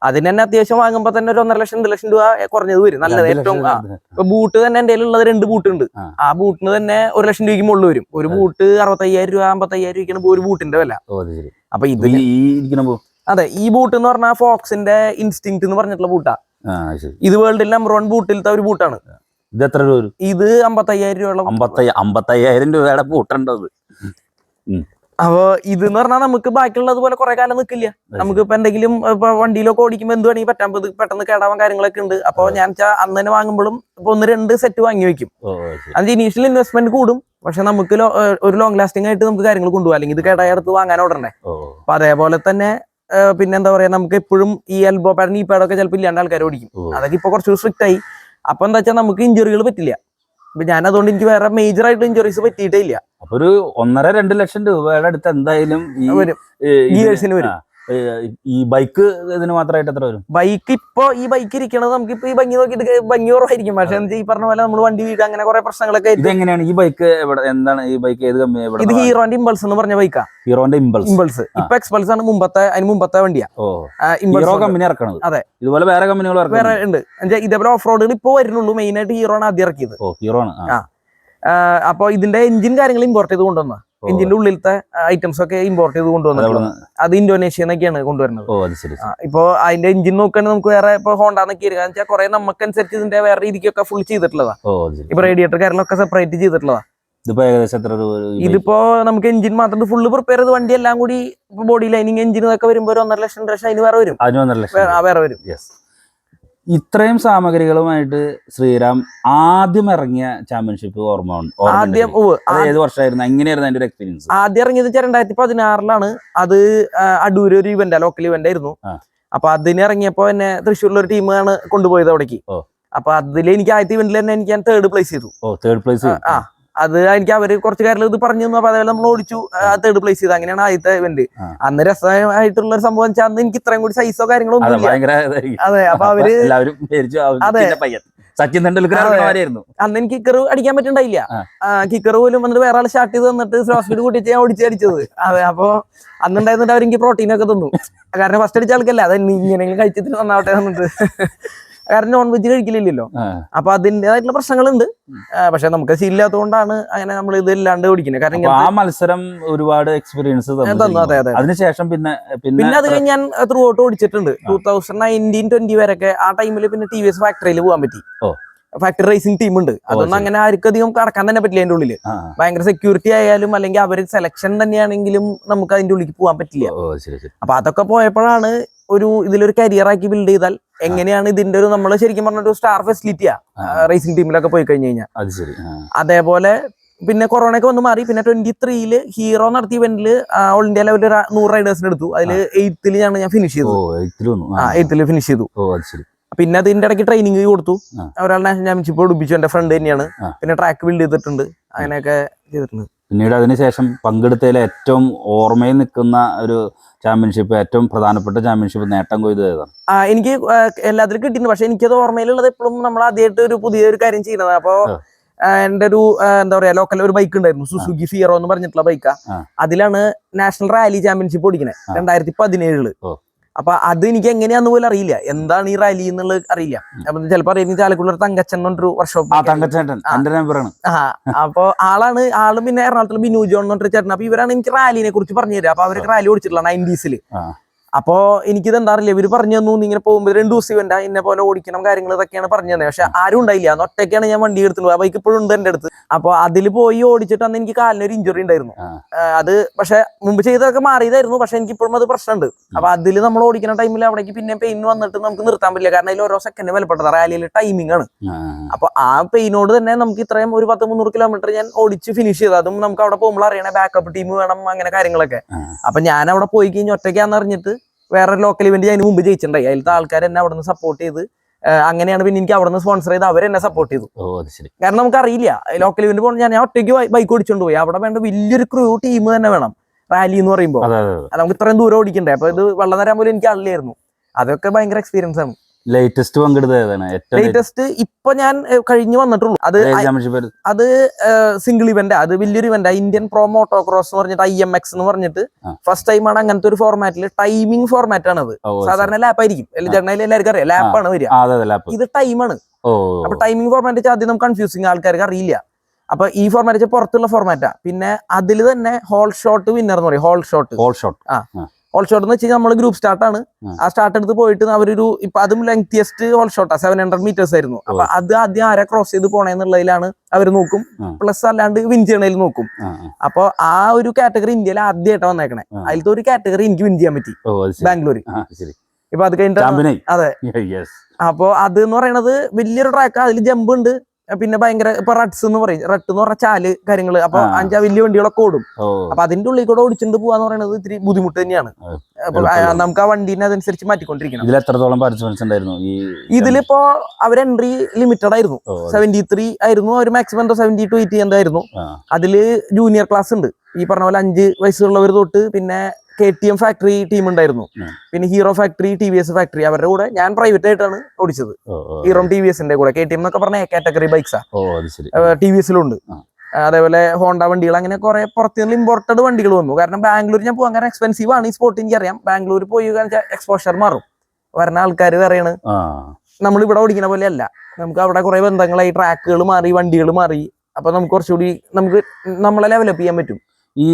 അതിന് തന്നെ അത്യാവശ്യം വാങ്ങുമ്പോ തന്നെ ഒരു 1.5 ലക്ഷം 2 ലക്ഷം രൂപ കുറഞ്ഞത് വരും. നല്ലത് ഏറ്റവും. ഇപ്പൊ ബൂട്ട് തന്നെ എന്റെ ഉള്ളത് 2 ബൂട്ട് ഉണ്ട്. ആ ബൂട്ടിന് തന്നെ 1 ലക്ഷം രൂപയ്ക്ക് മുകളിൽ വരും. ഒരു ബൂട്ട് 65,000 രൂപ 55,000 രൂപയ്ക്കാണ് ഒരു ബൂട്ടിന്റെ വില. അപ്പൊ ഇത് അതെ, ഈ ബൂട്ട് എന്ന് പറഞ്ഞാൽ ഫോക്സിന്റെ ഇൻസ്റ്റിങ്ക്ട് എന്ന് പറഞ്ഞിട്ടുള്ള ബൂട്ടാ. ഇത് വേൾഡിൽ നമ്പർ 1 ബൂട്ടിലത്തെ ഒരു ബൂട്ടാണ്. ഇത് എത്ര രൂപ വരും? ഇത് 55,000 രൂപയുള്ള 55,000 രൂപയുടെ ബൂട്ടുണ്ടത്. അപ്പൊ ഇതെന്ന് പറഞ്ഞാൽ നമുക്ക് ബാക്കിയുള്ളത് പോലെ കുറെ കാലം നിൽക്കില്ല. നമുക്ക് ഇപ്പൊ എന്തെങ്കിലും ഇപ്പൊ വണ്ടിയിലൊക്കെ ഓടിക്കുമ്പോ എന്ത് വേണമെങ്കിൽ പറ്റാൻ പെട്ടെന്ന് കേടാവാൻ കാര്യങ്ങളൊക്കെ ഉണ്ട്. അപ്പൊ ഞാൻ അന്ന് തന്നെ വാങ്ങുമ്പോഴും ഇപ്പൊ 1-2 സെറ്റ് വാങ്ങി വെക്കും. അത് ഇനീഷ്യൽ ഇൻവെസ്റ്റ്മെന്റ് കൂടും, പക്ഷെ നമുക്ക് ഒരു ലോങ് ലാസ്റ്റിംഗ് ആയിട്ട് നമുക്ക് കാര്യങ്ങൾ കൊണ്ടുപോകാം. അല്ലെങ്കിൽ ഇത് കേടായ അടുത്ത് വാങ്ങാൻ ഓടണ്ടേ. അപ്പൊ അതേപോലെ തന്നെ പിന്നെ എന്താ പറയാ, നമുക്ക് എപ്പോഴും ഈ എൽബോ പാഡ്, നീ പാഡൊക്കെ ചിലപ്പോൾ ഇല്ലാണ്ട് ആൾക്കാർ ഓടിക്കും. അതൊക്കെ ഇപ്പൊ കുറച്ച് സ്ട്രിക്റ്റ് ആയി. അപ്പൊ എന്താ വെച്ചാൽ നമുക്ക് ഇഞ്ചുറികൾ പറ്റില്ല. ഇപ്പൊ ഞാൻ അതുകൊണ്ട് എനിക്ക് വേറെ മേജർ ആയിട്ട് ഇഞ്ചുറീസ് പറ്റിയിട്ടേ ഇല്ല. അപ്പൊ ഒരു 1.5-2 ലക്ഷം രൂപയുടെ അടുത്ത് എന്തായാലും വരും, ഗിയേഴ്സിന് വരും. ഈ ബൈക്ക് ഇതിന് മാത്രമായിട്ട് എത്ര വരും? ബൈക്ക് ഇപ്പൊ ഈ ബൈക്ക് ഇരിക്കണത് നമുക്കിപ്പോ ഈ ഭംഗി നോക്കിയിട്ട് ഭംഗി കുറവായിരിക്കും, പക്ഷെ ഈ പറഞ്ഞ പോലെ നമ്മൾ വണ്ടി വീട് അങ്ങനെ കുറെ പ്രശ്നങ്ങളൊക്കെ ഇത് എങ്ങനെയാണ് ഈ ബൈക്ക് എന്താണ് ഈ ബൈക്ക് ഏത് കമ്പനി? ഇത് ഹീറോന്റെ ഇമ്പൾസ് എന്ന് പറഞ്ഞ ബൈക്കാ. ഹീറോന്റെ ഇമ്പൾസ് ഇപ്പൊ എക്സ്പൾസ് ആണ് അതിന് മുമ്പത്തെ വണ്ടിയാ. ഹീറോ കമ്പനി ഇറക്കണത്. അതെ, ഇതുപോലെ വേറെ കമ്പനികൾ വേറെ ഉണ്ട്. ഇതേപോലെ ഓഫ് റോഡുകൾ ഇപ്പൊ വരുന്നുള്ളൂ. മെയിൻ ആയിട്ട് ഹീറോ ആണ് ആദ്യം ഇറക്കിയത്. ഹീറോ ആണ്. അപ്പൊ ഇതിന്റെ എഞ്ചിൻ കാര്യങ്ങൾ ഇമ്പോർട്ട് ചെയ്ത് കൊണ്ടുവന്ന, എഞ്ചിന്റെ ഉള്ളിലത്തെ ഐറ്റംസ് ഒക്കെ ഇമ്പോർട്ട് ചെയ്ത് കൊണ്ടുവന്നത് അത് ഇന്തോനേഷ്യന്നൊക്കെയാണ് കൊണ്ടുവരുന്നത്. ഇപ്പൊ അതിന്റെ എഞ്ചിൻ നോക്കുകയാണെങ്കിൽ നമുക്ക് വേറെ ഇപ്പൊ ഹോണ്ടാന്നൊക്കെ കാരണം വെച്ചാൽ കുറെ നമുക്കനുസരിച്ച് ഇതിന്റെ വേറെ രീതിക്കൊക്കെ ഫുൾ ചെയ്തിട്ടുള്ളതാ. ഇപ്പൊ റേഡിയേറ്റർ കാര്യങ്ങളൊക്കെ സെപ്പറേറ്റ് ചെയ്തിട്ടുള്ളതാ. ഇതിപ്പോ നമുക്ക് എഞ്ചിൻ മാത്രം ഫുള്ള് പ്രിപ്പയർ ചെയ്ത് വണ്ടി എല്ലാം കൂടി ബോഡി ലൈനിങ് എഞ്ചിൻ ഒക്കെ വരുമ്പോ 1.5 ലക്ഷം അതിന് വേറെ വരും. വേറെ വരും. ഇത്രയും സാമഗ്രികളുമായിട്ട് ശ്രീറാം ആദ്യം ഇറങ്ങിയ ചാമ്പ്യൻഷിപ്പ് ഓർമ്മ ഏത് വർഷമായിരുന്നു? എങ്ങനെയായിരുന്നു അതിന്റെ ഒരു എക്സ്പീരിയൻസ്? ആദ്യം ഇറങ്ങിയത് 2016 അത് അടൂര് ഒരു ഇവന്റ്, ലോക്കൽ ഇവന്റ് ആയിരുന്നു. അപ്പൊ അതിന് ഇറങ്ങിയപ്പോ എന്നെ തൃശ്ശൂരിലെ ഒരു ടീമാണ് കൊണ്ടുപോയത് അവിടേക്ക്. അപ്പൊ അതിൽ എനിക്ക് ആദ്യത്തെ ഇവന്റിൽ തന്നെ എനിക്ക് 3rd പ്ലേസ് ചെയ്തു. അത് എനിക്ക് അവര് കുറച്ച് കാര്യങ്ങൾ ഇത് പറഞ്ഞു തന്നു. അപ്പൊ അതേപോലെ നമ്മൾ ഓടിച്ചു, 3rd പ്ലേസ് ചെയ്തു. അങ്ങനെയാണ് ആദ്യത്തെ ഇവന്റ്. അന്ന് രസമായിട്ടുള്ള ഒരു സംഭവം വെച്ചാൽ അന്ന് എനിക്ക് ഇത്രയും കൂടി സൈസോ കാര്യങ്ങളോ ഒന്നും ഇല്ല. അതെ, അപ്പൊ അവര് സച്ചിൻ തെണ്ടുൽക്കർ അന്ന് എനിക്ക് കിക്കർ അടിക്കാൻ പറ്റുണ്ടായില്ല. കിക്കർ പോലും വന്നിട്ട് വേറെ ആൾ സ്റ്റാർട്ട് ചെയ്ത് തന്നിട്ട് സ്ലോ സ്പീഡ് കൂട്ടിച്ച് ഞാൻ ഓടിച്ചത്. അതെ, അപ്പൊ അന്നുണ്ടായിരുന്നിട്ട് അവരെനിക്ക് പ്രോട്ടീൻ ഒക്കെ തന്നു. കാരണം ഫസ്റ്റ് അടിച്ച ആൾക്കല്ല, അത് ഇങ്ങനെയെങ്കിലും കഴിച്ചിട്ട് നന്നാവട്ടെ എന്നിട്ട്. കാരണം നോൺ വെജ് കഴിക്കില്ലല്ലോ. അപ്പൊ അതിൻ്റെതായിട്ടുള്ള പ്രശ്നങ്ങളുണ്ട്. പക്ഷെ നമുക്ക് ശീലമില്ലാത്തതുകൊണ്ടാണ് അങ്ങനെ നമ്മൾ ഇത് ഇല്ലാണ്ട് ഓടിക്കുന്നത്. കാരണം ആ മത്സരം ഒരുപാട് എക്സ്പീരിയൻസ് തന്നു. അതെ അതെ. അതിനുശേഷം പിന്നെ അത് കഴിഞ്ഞ് ഞാൻ ത്രൂ ഔട്ട് ഓടിച്ചിട്ടുണ്ട്. 2019-20 വരെയൊക്കെ. ആ ടൈമിൽ പിന്നെ TVS ഫാക്ടറിയിൽ പോകാൻ പറ്റി. ഫാക്ടറി റേസിംഗ് ടീം ഉണ്ട്. അതൊന്നും അങ്ങനെ ആർക്കും അധികം കടക്കാൻ തന്നെ പറ്റില്ല. അതിന്റെ ഉള്ളില് ഭയങ്കര സെക്യൂരിറ്റി ആയാലും അല്ലെങ്കിൽ അവർ സെലക്ഷൻ തന്നെയാണെങ്കിലും നമുക്ക് അതിന്റെ ഉള്ളിലേക്ക് പോകാൻ പറ്റില്ല. അപ്പൊ അതൊക്കെ പോയപ്പോഴാണ് ഇതിലൊരു കരിയർ ആക്കി ബിൽഡ് ചെയ്താൽ എങ്ങനെയാണ് ഇതിന്റെ ഒരു നമ്മൾ ശരിക്കും പറഞ്ഞ ഒരു സ്റ്റാർ ഫെസിലിറ്റിയാ റേസിംഗ് ടീമിലൊക്കെ പോയി കഴിഞ്ഞു കഴിഞ്ഞാൽ. അതേപോലെ പിന്നെ കൊറോണ ഒക്കെ വന്ന് മാറി. പിന്നെ 23 ഹീറോ നടത്തിയ ഇവന്റിൽ ഓൾ ഇന്ത്യ ലെവലിൽ 100 റൈഡേഴ്സിന് എടുത്തു. അതിൽ 8th ഞാൻ ഫിനിഷ് ചെയ്തു. 8th ഫിനിഷ് ചെയ്തു. പിന്നെ അതിന്റെ ഇടയ്ക്ക് ട്രെയിനിങ് കൊടുത്തു. ഒരാൾ നാഷണൽ ചാമ്പ്യൻഷിപ്പ് ഒടിപ്പിച്ചു. എന്റെ ഫ്രണ്ട് തന്നെയാണ്. പിന്നെ ട്രാക്ക് ബിൽഡ് ചെയ്തിട്ടുണ്ട്. അങ്ങനെയൊക്കെ ചെയ്തിട്ടുണ്ട്. പിന്നീട് അതിനുശേഷം പങ്കെടുത്തതിൽ ഏറ്റവും ഓർമ്മയിൽ നിൽക്കുന്ന ഒരു ചാമ്പ്യൻഷിപ്പ്, ഏറ്റവും പ്രധാനപ്പെട്ട ചാമ്പ്യൻഷിപ്പ് നേട്ടം കൊയ്ത് ഏതാണ്? എനിക്ക് എല്ലാത്തിലും കിട്ടിയിട്ടുണ്ട്. പക്ഷെ എനിക്കത് ഓർമ്മയിലുള്ളത് എപ്പോഴും നമ്മൾ ആദ്യമായിട്ട് ഒരു പുതിയൊരു കാര്യം ചെയ്യുന്നത്. അപ്പൊ എന്റെ ഒരു എന്താ പറയാ ലോക്കൽ ഒരു ബൈക്ക് ഉണ്ടായിരുന്നു, സുസുക്കി ഫിയറോ എന്ന് പറഞ്ഞിട്ടുള്ള ബൈക്കാ. അതിലാണ് നാഷണൽ റാലി ചാമ്പ്യൻഷിപ്പ് ഓടിക്കുന്നത് 2017. അപ്പൊ അത് എനിക്ക് എങ്ങനെയാന്ന് പോലും അറിയില്ല. എന്താണ് ഈ റാലി എന്നുള്ളത് അറിയില്ല. അപ്പൊ ചിലപ്പോ അറിയാം ചാലക്കുള്ള തങ്കച്ചൻ എന്നൊരു വർക്ക്ഷോപ്പ്. അപ്പൊ ആള് പിന്നെ എറണാകുളത്തിൽ ബിനു ജോൺ എന്ന് പറഞ്ഞിട്ട് ചേട്ടൻ. അപ്പൊ ഇവരാണ് എനിക്ക് റാലിനെ കുറിച്ച് പറഞ്ഞു തരിക. അപ്പൊ അവർക്ക് റാലി ഓടിച്ചിട്ടുള്ള 90s. അപ്പോ എനിക്കിത് എന്താ അറിയില്ല, ഇവര് പറഞ്ഞു തന്നു ഇങ്ങനെ പോകുമ്പോൾ 2 ദിവസം ഇവന്റ് ഇന്നെ പോലെ ഓടിക്കണം കാര്യങ്ങൾ ഇതൊക്കെയാണ് പറഞ്ഞു തന്നെ. പക്ഷെ ആരും ഉണ്ടായില്ല. അന്ന് ഒറ്റയ്ക്കാണ് ഞാൻ വണ്ടി എടുത്തുള്ളൂ. ആ ബൈക്ക് ഇപ്പോഴും ഉണ്ട് എന്റെ അടുത്ത്. അപ്പൊ അതിൽ പോയി ഓടിച്ചിട്ട് അന്ന് എനിക്ക് കാലിനൊരു ഇഞ്ചുറി ഉണ്ടായിരുന്നു. അത് പക്ഷെ മുമ്പ് ചെയ്തൊക്കെ മാറിയതായിരുന്നു. പക്ഷെ എനിക്ക് ഇപ്പോഴും അത് പ്രശ്നമുണ്ട്. അപ്പൊ അതിൽ നമ്മൾ ഓടിക്കുന്ന ടൈമിൽ അവിടേക്ക് പിന്നെ പെയിൻ വന്നിട്ട് നമുക്ക് നിർത്താൻ പറ്റില്ല. കാരണം അതിൽ ഓരോ സെക്കൻഡ് വിലപ്പെട്ടത് റാലിയിൽ ടൈമിംഗ് ആണ്. അപ്പൊ ആ പെയിനോട് തന്നെ നമുക്ക് ഇത്രയും ഒരു 100-300 കിലോമീറ്റർ ഞാൻ ഓടിച്ച് ഫിനിഷ് ചെയ്തു. അതും നമുക്ക് അവിടെ പോകുമ്പോൾ അറിയണേ ബാക്കപ്പ് ടീം വേണം, അങ്ങനെ കാര്യങ്ങളൊക്കെ. അപ്പൊ ഞാൻ അവിടെ പോയി കഴിഞ്ഞ് ഒറ്റയ്ക്കാന്ന് അറിഞ്ഞിട്ട് വേറെ ലോക്കൽ ഇവന്റ് അതിന് മുമ്പ് ജയിച്ചിട്ടുണ്ടായി. അതിലത്തെ ആൾക്കാർ എന്നെ അവിടെ നിന്ന് സപ്പോർട്ട് ചെയ്ത് അങ്ങനെയാണ് പിന്നെ എനിക്ക് അവിടെ നിന്ന് സ്പോൺസർ ചെയ്ത് അവരെന്നെ സപ്പോർട്ട് ചെയ്തു. കാരണം നമുക്ക് അറിയില്ല ലോക്കൽ ഇവന്റ് പോകണം. ഞാൻ ഒറ്റയ്ക്ക് ബൈക്ക് ഓടിച്ചോണ്ട് പോയി. അവിടെ വേണ്ട വലിയൊരു ക്രൂ ടീം തന്നെ വേണം റാലി എന്ന് പറയുമ്പോൾ. നമുക്ക് ഇത്രയും ദൂരം ഓടിക്കണ്ടേ. അപ്പൊ ഇത് വെള്ളം തരാൻ പോലും എനിക്ക് അറിയില്ലായിരുന്നു. അതൊക്കെ ഭയങ്കര എക്സ്പീരിയൻസ് ആണ്. ലേറ്റസ്റ്റ് പങ്കെടുത്തതാണ്? ലേറ്റസ്റ്റ് ഇപ്പൊ ഞാൻ കഴിഞ്ഞു വന്നിട്ടുള്ളൂ. അത് സിംഗിൾ ഇവന്റ്. അത് വലിയൊരു ഇവന്റ്. ഇന്ത്യൻ പ്രോ മോട്ടോക്രോസ് എന്ന് പറഞ്ഞിട്ട് IMX എന്ന് പറഞ്ഞിട്ട് ഫസ്റ്റ് ടൈമാണ് അങ്ങനത്തെ ഒരു ഫോർമാറ്റിൽ. ടൈമിംഗ് ഫോർമാറ്റ് ആണ് അത്. സാധാരണ ലാപ്പ് ആയിരിക്കും. എല്ലാവർക്കും അറിയാം ലാപ്പാണ് വരിക. ഇത് ടൈമാണ്. അപ്പൊ ടൈമിംഗ് ഫോർമാറ്റ് ആദ്യം നമുക്ക് കൺഫ്യൂസിങ്, ആൾക്കാർക്ക് അറിയില്ല. അപ്പൊ ഈ ഫോർമാറ്റ് പുറത്തുള്ള ഫോർമാറ്റാ. പിന്നെ അതിൽ തന്നെ ഹോൾ ഷോട്ട് വിന്നർ എന്ന് പറയും. ഹോൾ ഷോട്ട് ഹോൾ ഷോട്ട് എന്ന് വെച്ചാൽ നമ്മൾ ഗ്രൂപ്പ് സ്റ്റാർട്ടാണ്. ആ സ്റ്റാർട്ട് എടുത്ത് പോയിട്ട് അവരൊരു ഇപ്പൊ അതും ലെങ്തിയസ്റ്റ് ഹോൾ ഷോട്ടാ 700 meters ആയിരുന്നു. അപ്പൊ അത് ആദ്യം ആരെ ക്രോസ് ചെയ്ത് പോണെന്നുള്ളതിലാണ് അവർ നോക്കും. പ്ലസ് അല്ലാണ്ട് വിൻ ചെയ്യണതിൽ നോക്കും. അപ്പൊ ആ ഒരു കാറ്റഗറി ഇന്ത്യയിൽ ആദ്യമായിട്ടാണ് വന്നേക്കണേ. അതിലത്തെ ഒരു കാറ്റഗറി എനിക്ക് വിൻ ചെയ്യാൻ പറ്റി, ബാംഗ്ലൂർ. ഇപ്പൊ അത് കഴിഞ്ഞിട്ട് അതെ. അപ്പൊ അത് എന്ന് പറയണത് വലിയൊരു ട്രാക്ക്. അതിൽ ജമ്പ് ഉണ്ട്, പിന്നെ ഭയങ്കര ഇപ്പൊ റട്ട്സ് എന്ന് പറയും, റട്ട് എന്ന് പറഞ്ഞ ചാല് കാര്യങ്ങള്. അപ്പൊ 5 വലിയ വണ്ടികളൊക്കെ ഓടും. അപ്പൊ അതിന്റെ ഉള്ളിൽ കൂടെ ഓടിച്ചിട്ട് പോവാന്ന് പറയുന്നത് ഇത്തിരി ബുദ്ധിമുട്ട് തന്നെയാണ്. അപ്പൊ നമുക്ക് ആ വണ്ടീനെ അതനുസരിച്ച് മാറ്റിക്കൊണ്ടിരിക്കണം. ഇതിൽ എത്രത്തോളം പാർട്ടിസിപ്പൻസ് ഉണ്ടായിരുന്നു? ഇതിലിപ്പോ അവർ എൻട്രി ലിമിറ്റഡ് ആയിരുന്നു. 73 ആയിരുന്നു. ഒരു മാക്സിമം എന്തോ 70 to 80 എന്തായിരുന്നു. അതില് ജൂനിയർ ക്ലാസ് ഉണ്ട്. ഈ പറഞ്ഞ പോലെ 5 വയസ്സുള്ളവർ തൊട്ട് പിന്നെ KTM ഫാക്ടറി ടീം ഉണ്ടായിരുന്നു. പിന്നെ ഹീറോ ഫാക്ടറി, TVS ഫാക്ടറി, അവരുടെ കൂടെ ഞാൻ പ്രൈവറ്റ് ആയിട്ടാണ് ഓടിച്ചത്. ഹീറോ TVSന്റെ കൂടെ. KTM എന്നൊക്കെ പറഞ്ഞ കാറ്റഗറി ബൈക്സാ. TVSലുണ്ട്. അതേപോലെ ഹോണ്ട വണ്ടികൾ, അങ്ങനെ കുറെ പുറത്തുനിന്ന് ഇമ്പോർട്ടഡ് വണ്ടികൾ വന്നു. കാരണം ബാംഗ്ലൂർ ഞാൻ പോകാൻ കാരണം എക്സ്പെൻസീവ് ആണ് ഈ സ്പോർട്ട്, എനിക്കറിയാം. ബാംഗ്ലൂർ പോയി എക്സ്പോഷർ മാറും. വരുന്ന ആൾക്കാർ പറയാണ് നമ്മൾ ഇവിടെ ഓടിക്കുന്ന പോലെ അല്ല, നമുക്ക് അവിടെ കുറെ ബന്ധങ്ങളായി, ട്രാക്കുകൾ മാറി, വണ്ടികൾ മാറി. അപ്പൊ നമുക്ക് കുറച്ചുകൂടി നമുക്ക് നമ്മളെ ഡെവലപ്പ് ചെയ്യാൻ പറ്റും. ഈ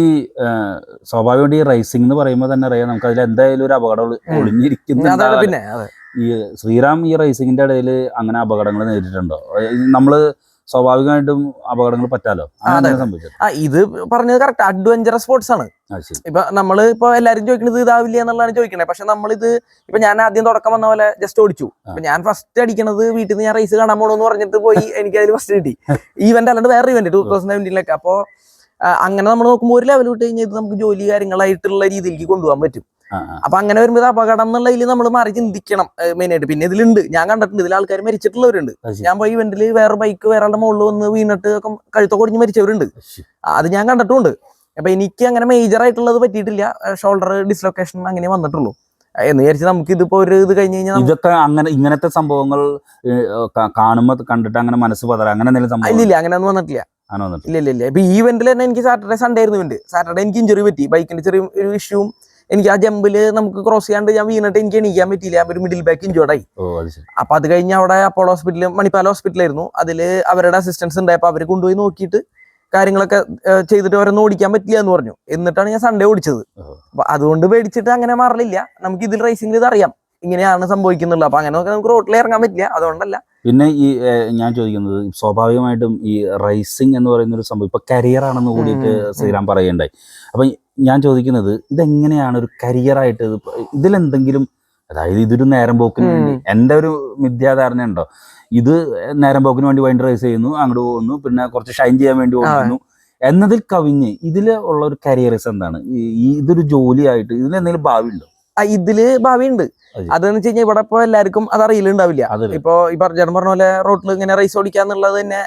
സ്വാഭാവികമായിട്ട് ഈ റേസിംഗ് എന്ന് പറയുമ്പോൾ തന്നെ അറിയാം നമുക്ക് അതിൽ എന്തായാലും ഒരു അപകടം ഒളിഞ്ഞിരിക്കുന്നു. പിന്നെ ഈ ശ്രീറാം ഈ റേസിംഗിന്റെ ഇടയിൽ അങ്ങനെ അപകടങ്ങൾ നേരിട്ടുണ്ടോ? നമ്മള് സ്വാഭാവികമായിട്ടും അപകടങ്ങൾ പറ്റാലോ, സംഭവിച്ചത്? ഇത് പറഞ്ഞത് കറക്റ്റ്. അഡ്വഞ്ചറസ് സ്പോർട്സ് ആണ്. ഇപ്പൊ നമ്മള് ഇപ്പൊ എല്ലാരും ചോദിക്കുന്നത് ഇതാവില്ല എന്നുള്ളതാണ് ചോദിക്കണേ. പക്ഷെ നമ്മളിത് ഇപ്പൊ ഞാൻ ആദ്യം തുടക്കം വന്ന പോലെ ജസ്റ്റ് ഓടിച്ചു. ഇപ്പൊ ഞാൻ ഫസ്റ്റ് അടിക്കണത് വീട്ടിൽ നിന്ന് ഞാൻ റേസ് കാണാൻ പോകണമെന്ന് പറഞ്ഞിട്ട് പോയി, എനിക്ക് അതിൽ ഫസ്റ്റ് കിട്ടി. ഈവന്റ് അല്ലാണ്ട് വേറെ ഇവന്റ് 2017 അപ്പൊ അങ്ങനെ നമ്മൾ നോക്കുമ്പോൾ ഒരു ലെവൽ വിട്ട് കഴിഞ്ഞാൽ ഇത് നമുക്ക് ജോലി കാര്യങ്ങളായിട്ടുള്ള രീതിയിലേക്ക് കൊണ്ടുപോകാൻ പറ്റും. അപ്പൊ അങ്ങനെ വരുമ്പോൾ അപകടം എന്നുള്ളതിൽ നമ്മൾ മാറി ചിന്തിക്കണം മെയിനായിട്ട്. പിന്നെ ഇതിലുണ്ട്, ഞാൻ കണ്ടിട്ടുണ്ട്, ഇതിൽ ആൾക്കാർ മരിച്ചിട്ടുള്ളവരുണ്ട്. ഞാൻ പോയി ഇവന്റിൽ വേറെ ബൈക്ക് വേറെ ആളുടെ മുകളിൽ വന്ന് വീണിട്ട് കഴുത്തൊക്കെ ഒടിഞ്ഞ് മരിച്ചവരുണ്ട്. അത് ഞാൻ കണ്ടിട്ടുണ്ട്. അപ്പൊ എനിക്ക് അങ്ങനെ മേജർ ആയിട്ടുള്ളത് പറ്റിയിട്ടില്ല. ഷോൾഡർ ഡിസ്ലൊക്കേഷൻ അങ്ങനെ വന്നിട്ടുള്ളൂ. എന്ന് വിചാരിച്ച് നമുക്ക് ഇതിപ്പോ ഒരു ഇത് കഴിഞ്ഞ് കഴിഞ്ഞാൽ ഇതൊക്കെ അങ്ങനെ ഇങ്ങനത്തെ സംഭവങ്ങൾ കാണുമ്പോൾ കണ്ടിട്ട് അങ്ങനെ മനസ്സ് പതറ അങ്ങനെ എന്തെങ്കിലും സംഭവം ഇല്ല? അങ്ങനെയൊന്നും വന്നിട്ടില്ല. ഇല്ല. ഇപ്പൊ ഈ ഇവന്റിൽ തന്നെ എനിക്ക് സാറ്റർഡേ സൺഡേ ആയിരുന്നു ഇവന്റ്. സാറ്റർഡേ എനിക്ക് ഇഞ്ചുറി പറ്റി, ബൈക്കിന്റെ ചെറിയ ഒരു ഇഷ്യൂവും. എനിക്ക് ആ ജമ്പില് നമുക്ക് ക്രോസ് ചെയ്യാണ്ട് ഞാൻ വീണിട്ട് എനിക്ക് എണീക്കാൻ പറ്റിയില്ല. ഒരു മിഡിൽ ബാക്ക് ഇഞ്ചോർഡായി. അപ്പൊ അത് കഴിഞ്ഞ് അവിടെ അപ്പോളോ ഹോസ്പിറ്റലിൽ, മണിപ്പാല ഹോസ്പിറ്റലായിരുന്നു. അതില് അവരുടെ അസിസ്റ്റൻസ് ഉണ്ടായപ്പോ അവര് കൊണ്ടുപോയി നോക്കിയിട്ട് കാര്യങ്ങളൊക്കെ ചെയ്തിട്ട് അവരൊന്നും ഓടിക്കാൻ പറ്റില്ല എന്ന് പറഞ്ഞു. എന്നിട്ടാണ് ഞാൻ സൺഡേ ഓടിച്ചത്. അപ്പൊ അതുകൊണ്ട് പേടിച്ചിട്ട് അങ്ങനെ മാറില്ല. നമുക്ക് ഇതിൽ റേസിംഗിൽ ഇത് അറിയാം ഇങ്ങനെയാണ് സംഭവിക്കുന്നുള്ളത്. അപ്പൊ അങ്ങനെ നമുക്ക് റോഡിൽ ഇറങ്ങാൻ പറ്റില്ല, അതുകൊണ്ടല്ല. പിന്നെ ഈ ഞാൻ ചോദിക്കുന്നത്, സ്വാഭാവികമായിട്ടും ഈ റേസിംഗ് എന്ന് പറയുന്ന ഒരു സംഭവം ഇപ്പൊ കരിയർ ആണെന്ന് കൂടിയിട്ട് ശ്രീറാം പറയുണ്ടായി. അപ്പൊ ഞാൻ ചോദിക്കുന്നത്, ഇതെങ്ങനെയാണ് ഒരു കരിയറായിട്ട് ഇതിലെന്തെങ്കിലും, അതായത് ഇതൊരു നേരം പോക്കിന് വേണ്ടി, എൻ്റെ ഒരു മിഥ്യാധാരണ ഉണ്ടോ, ഇത് നേരം പോക്കിന് വേണ്ടി വൈൻഡ് റേസ് ചെയ്യുന്നു, അങ്ങോട്ട് പോകുന്നു, പിന്നെ കുറച്ച് ഷൈൻ ചെയ്യാൻ വേണ്ടി ഓടുന്നു എന്നതിൽ കവിഞ്ഞ് ഇതിൽ ഉള്ള ഒരു കരിയറിസ് എന്താണ്? ഇതൊരു ജോലിയായിട്ട് ഇതിന് എന്തെങ്കിലും ഭാവി ഉണ്ടോ? ഇതില് ഭാവിയുണ്ട്. അതെന്ന് വെച്ച് കഴിഞ്ഞാൽ ഇവിടെ ഇപ്പൊ എല്ലാവർക്കും അത് അറിയില്ലുണ്ടാവില്ല. ഇപ്പൊ ഈ ചേട്ടൻ പറഞ്ഞ പോലെ റോട്ടിൽ ഇങ്ങനെ റേസ് ഓടിക്കാന്നുള്ളത് തന്നെ.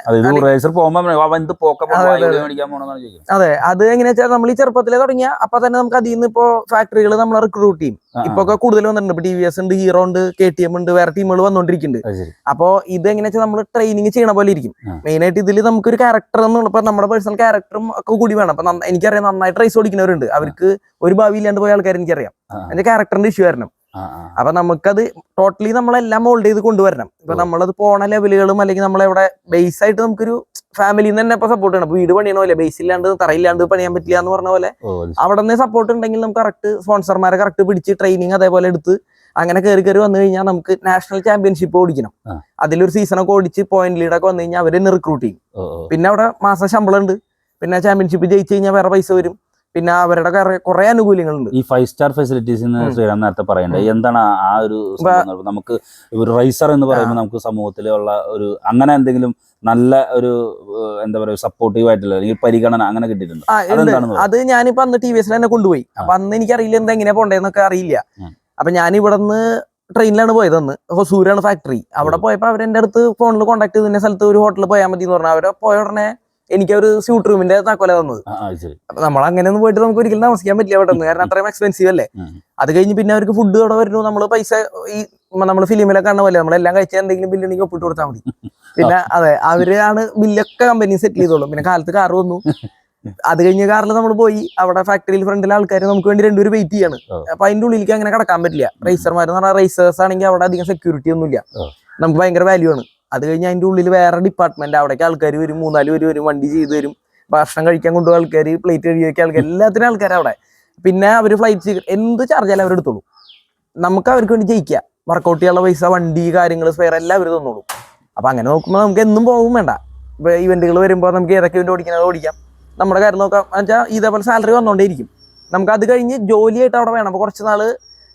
അതെ, അത് എങ്ങനെയാ വെച്ചാൽ നമ്മൾ ഈ ചെറുപ്പത്തിലേ തുടങ്ങിയ അപ്പൊ തന്നെ നമുക്ക് അതിൽ നിന്ന് ഇപ്പൊ ഫാക്ടറികൾ നമ്മളെ റിക്രൂട്ട് ചെയ്യും. ഇപ്പൊ കൂടുതൽ വന്നിട്ടുണ്ട്. ഇപ്പൊ TVS ഉണ്ട്, ഹീറോ ഉണ്ട്, KTM ഉണ്ട്, വേറെ ടീമുകൾ വന്നോണ്ടിരിക്കുന്നുണ്ട്. അപ്പൊ ഇത് എങ്ങനെയാ വെച്ചാൽ നമ്മൾ ട്രെയിനിങ് ചെയ്യണ പോലെ ഇരിക്കും. മെയിൻ ആയിട്ട് ഇതിൽ നമുക്കൊരു ക്യാരക്ടർ എന്നുള്ള, ഇപ്പൊ നമ്മുടെ പേഴ്സണൽ ക്യാരക്ടറും ഒക്കെ കൂടി വേണം. അപ്പൊ എനിക്കറിയാം നന്നായിട്ട് റേസ് ഓടിക്കുന്നവരുണ്ട്, അവർക്ക് ഒരു ഭാവി ഇല്ലാണ്ട് പോയ ആൾക്കാർ എനിക്കറിയാം. എന്റെ ക്യാരക്ടറിന്റെ ഇഷ്യൂ വരണം. അപ്പൊ നമുക്കത് ടോട്ടലി നമ്മളെല്ലാം മോൾഡ് ചെയ്ത് കൊണ്ടുവരണം. ഇപ്പൊ നമ്മളത് പോണ ലെവലുകളും അല്ലെങ്കിൽ നമ്മളെവിടെ ബേസ് ആയിട്ട് നമുക്കൊരു ഫാമിലിന്ന് തന്നെ ഇപ്പൊ സപ്പോർട്ട് ചെയ്യണം. വീട് പണിയണ പോലെ ബേസ് ഇല്ലാണ്ട് തറയില്ലാണ്ട് പണിയാൻ പറ്റില്ല എന്ന് പറഞ്ഞ പോലെ അവിടെ നിന്ന് സപ്പോർട്ട് ഉണ്ടെങ്കിൽ നമുക്ക് കറക്റ്റ് സ്പോൺസർമാരെ കറക്റ്റ് പിടിച്ച് ട്രെയിനിങ് അതേപോലെ എടുത്ത് അങ്ങനെ കയറി വന്നു കഴിഞ്ഞാൽ നമുക്ക് നാഷണൽ ചാമ്പ്യൻഷിപ്പ് ഓടിക്കണം. അതിലൊരു സീസണൊക്കെ ഓടിച്ച് പോയിന്റ് ലീഡൊക്കെ വന്നു കഴിഞ്ഞാൽ അവരെ റിക്രൂട്ട് ചെയ്യും. പിന്നെ അവിടെ മാസം ശമ്പളം ഉണ്ട്. പിന്നെ ചാമ്പ്യൻഷിപ്പ് ജയിച്ചു കഴിഞ്ഞാൽ വേറെ പൈസ വരും. പിന്നെ അവരുടെ കുറെ അനുകൂല്യങ്ങളുണ്ട്. ഈ 5-star ഫെസിലിറ്റീസ് ശ്രീറാം നേരത്തെ പറയണ്ടേ, എന്താണ് ആ ഒരു നമുക്ക് ഒരു റൈസർ എന്ന് പറയുമ്പോൾ നമുക്ക് സമൂഹത്തിലുള്ള ഒരു അങ്ങനെ എന്തെങ്കിലും നല്ല ഒരു എന്താ പറയുക സപ്പോർട്ടീവ് ആയിട്ടുള്ള അല്ലെങ്കിൽ പരിഗണന അങ്ങനെ കിട്ടിയിട്ടുണ്ട്? അത് ഞാനിപ്പോ അന്ന് TVS തന്നെ കൊണ്ടുപോയി. അപ്പൊ അന്ന് എനിക്കറിയില്ല എന്താ എങ്ങനെയാ പോണ്ടേന്നൊക്കെ അറിയില്ല. അപ്പൊ ഞാൻ ഇവിടെ നിന്ന് ട്രെയിനിലാണ് പോയത്. അന്ന് ഹൊസൂരാണ് ഫാക്ടറി. അവിടെ പോയപ്പോ അവരെന്റെ അടുത്ത് ഫോണിൽ കോൺടാക്ട് ചെയ്ത് സ്ഥലത്ത് ഒരു ഹോട്ടലിൽ പോയാൽ മതി എന്ന് പറഞ്ഞു. അവരെ പോയ ഉടനെ എനിക്ക് ഒരു സ്യൂട്ട് റൂമിന്റെ താക്കോല തന്നത്. അപ്പൊ നമ്മൾ അങ്ങനെ ഒന്നും പോയിട്ട് നമുക്ക് ഒരിക്കലും താമസിക്കാൻ പറ്റില്ല പെട്ടെന്ന്, കാരണം അത്രയും എക്സ്പെൻസീവ് അല്ലേ. അത് കഴിഞ്ഞ് പിന്നെ അവർക്ക് ഫുഡ് അവിടെ വരുന്നു. നമ്മള് പൈസ ഈ നമ്മൾ ഫിലിമിലൊക്കെ കാണുന്ന പോലെ നമ്മളെല്ലാം കഴിച്ചാൽ എന്തെങ്കിലും ബില്ലുണ്ടെങ്കിൽ ഒപ്പിട്ട് കൊടുത്താൽ മതി. പിന്നെ അതെ, അവരാണ് ബില്ലൊക്കെ കമ്പനി സെറ്റിൽ ചെയ്തോളും. പിന്നെ കാലത്ത് കാർ വന്നു. അത് കഴിഞ്ഞ കാറിൽ നമ്മൾ പോയി അവിടെ ഫാക്ടറിയിൽ ഫ്രണ്ടിലെ ആൾക്കാർ നമുക്ക് വേണ്ടി 2 പേര് വെയിറ്റ് ചെയ്യാണ്. അപ്പൊ അതിന്റെ ഉള്ളിലേക്ക് അങ്ങനെ കടക്കാൻ പറ്റില്ല. റേസർമാർ എന്ന് പറഞ്ഞാൽ റേസേഴ്സ് ആണെങ്കിൽ അവിടെ അധികം സെക്യൂരിറ്റി ഒന്നുമില്ല, നമുക്ക് ഭയങ്കര വാല്യൂ ആണ്. അത് കഴിഞ്ഞ് അതിന്റെ ഉള്ളിൽ വേറെ ഡിപ്പാർട്ട്മെന്റ്, അവിടേക്ക് ആൾക്കാർ വരും, 3-4 പേര് വരും, വണ്ടി ചെയ്ത് തരും, ഭക്ഷണം കഴിക്കാൻ കൊണ്ടുപോകുന്ന ആൾക്കാർ, പ്ലേറ്റ് കഴുകിയൊക്കെ ആൾക്കാർ, എല്ലാത്തിനും ആൾക്കാർ അവിടെ. പിന്നെ അവര് ഫ്ലൈറ്റ് എന്ത് ചാർജാലും അവരെടുത്തോളൂ. നമുക്ക് അവർക്ക് വേണ്ടി ജയിക്കുക, വർക്കൗട്ട് ചെയ്യാനുള്ള പൈസ, വണ്ടി കാര്യങ്ങൾ, സ്പെയർ എല്ലാം അവർ തന്നോളൂ. അപ്പൊ അങ്ങനെ നോക്കുമ്പോൾ നമുക്ക് എന്നും പോകും വേണ്ട. ഇപ്പൊ ഇവന്റുകൾ വരുമ്പോൾ നമുക്ക് ഏതൊക്കെ ഇവന്റ് ഓടിക്കുന്നത് ഓടിക്കാം. നമ്മുടെ കാര്യം നോക്കാം വെച്ചാൽ ഇതേപോലെ സാലറി വന്നോണ്ടേയിരിക്കും. നമുക്ക് അത് കഴിഞ്ഞ് ജോലിയായിട്ട് അവിടെ വേണം. അപ്പൊ കുറച്ച് നാള്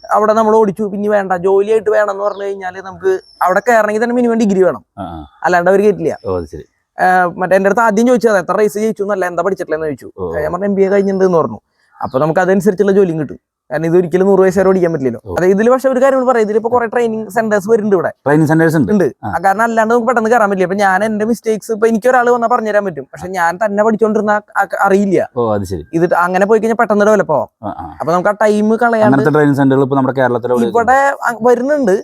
അവിടെ നമ്മൾ ഓടിച്ചു, പിന്നെ വേണ്ട ജോലിയായിട്ട് വേണം എന്ന് പറഞ്ഞു കഴിഞ്ഞാൽ നമുക്ക് അവിടെ കയറണമെങ്കിൽ തന്നെ മിനിമം ഡിഗ്രി വേണം, അല്ലാണ്ട് അവർ കേട്ടില്ല. മറ്റേ എൻ്റെ അടുത്ത് ആദ്യം ചോദിച്ചത് എത്ര റേസ് ജയിച്ചു എന്നല്ല എന്താ പഠിച്ചിട്ടില്ലെന്ന് ചോദിച്ചു. ഞാൻ പറഞ്ഞു MBA കഴിഞ്ഞിട്ടുണ്ടെന്ന് പറഞ്ഞു. അപ്പൊ നമുക്ക് അതനുസരിച്ചുള്ള ജോലിയും കിട്ടും. കാരണം ഇത് ഒരിക്കലും 100 വയസ്സ് വരെ ഓടിക്കാൻ പറ്റില്ലല്ലോ. അതെ, ഇതിൽ പക്ഷെ ഒരു കാര്യം പറയാം, ഇതിലിപ്പോ കുറെ ട്രെയിനിങ് സെന്റേഴ്സ് വരുന്നുണ്ട് ഇവിടെ. ട്രെയിനിങ് സെന്റേഴ്സ് ഉണ്ട്. കാരണം അല്ലാണ്ട് നമുക്ക് പെട്ടെന്ന് കയറാൻ പറ്റില്ല. അപ്പൊ ഞാൻ എന്റെ മിസ്റ്റേക്സ് ഇപ്പൊ എനിക്ക് ഒരാൾ വന്നാൽ പറഞ്ഞുതരാൻ പറ്റും, പക്ഷെ ഞാൻ തന്നെ പഠിച്ചോണ്ടിരുന്ന അറിയില്ല. ഇത് അങ്ങനെ പോയി കഴിഞ്ഞാൽ പെട്ടെന്ന് ഡെവലപ്പ് ആവാം. അപ്പൊ നമുക്ക് ആ ടൈം കളയാൻ ട്രെയിനിങ് സെന്ററുകൾ ഇപ്പൊ നമ്മുടെ കേരളത്തിൽ ഇവിടെ വരുന്നുണ്ട്.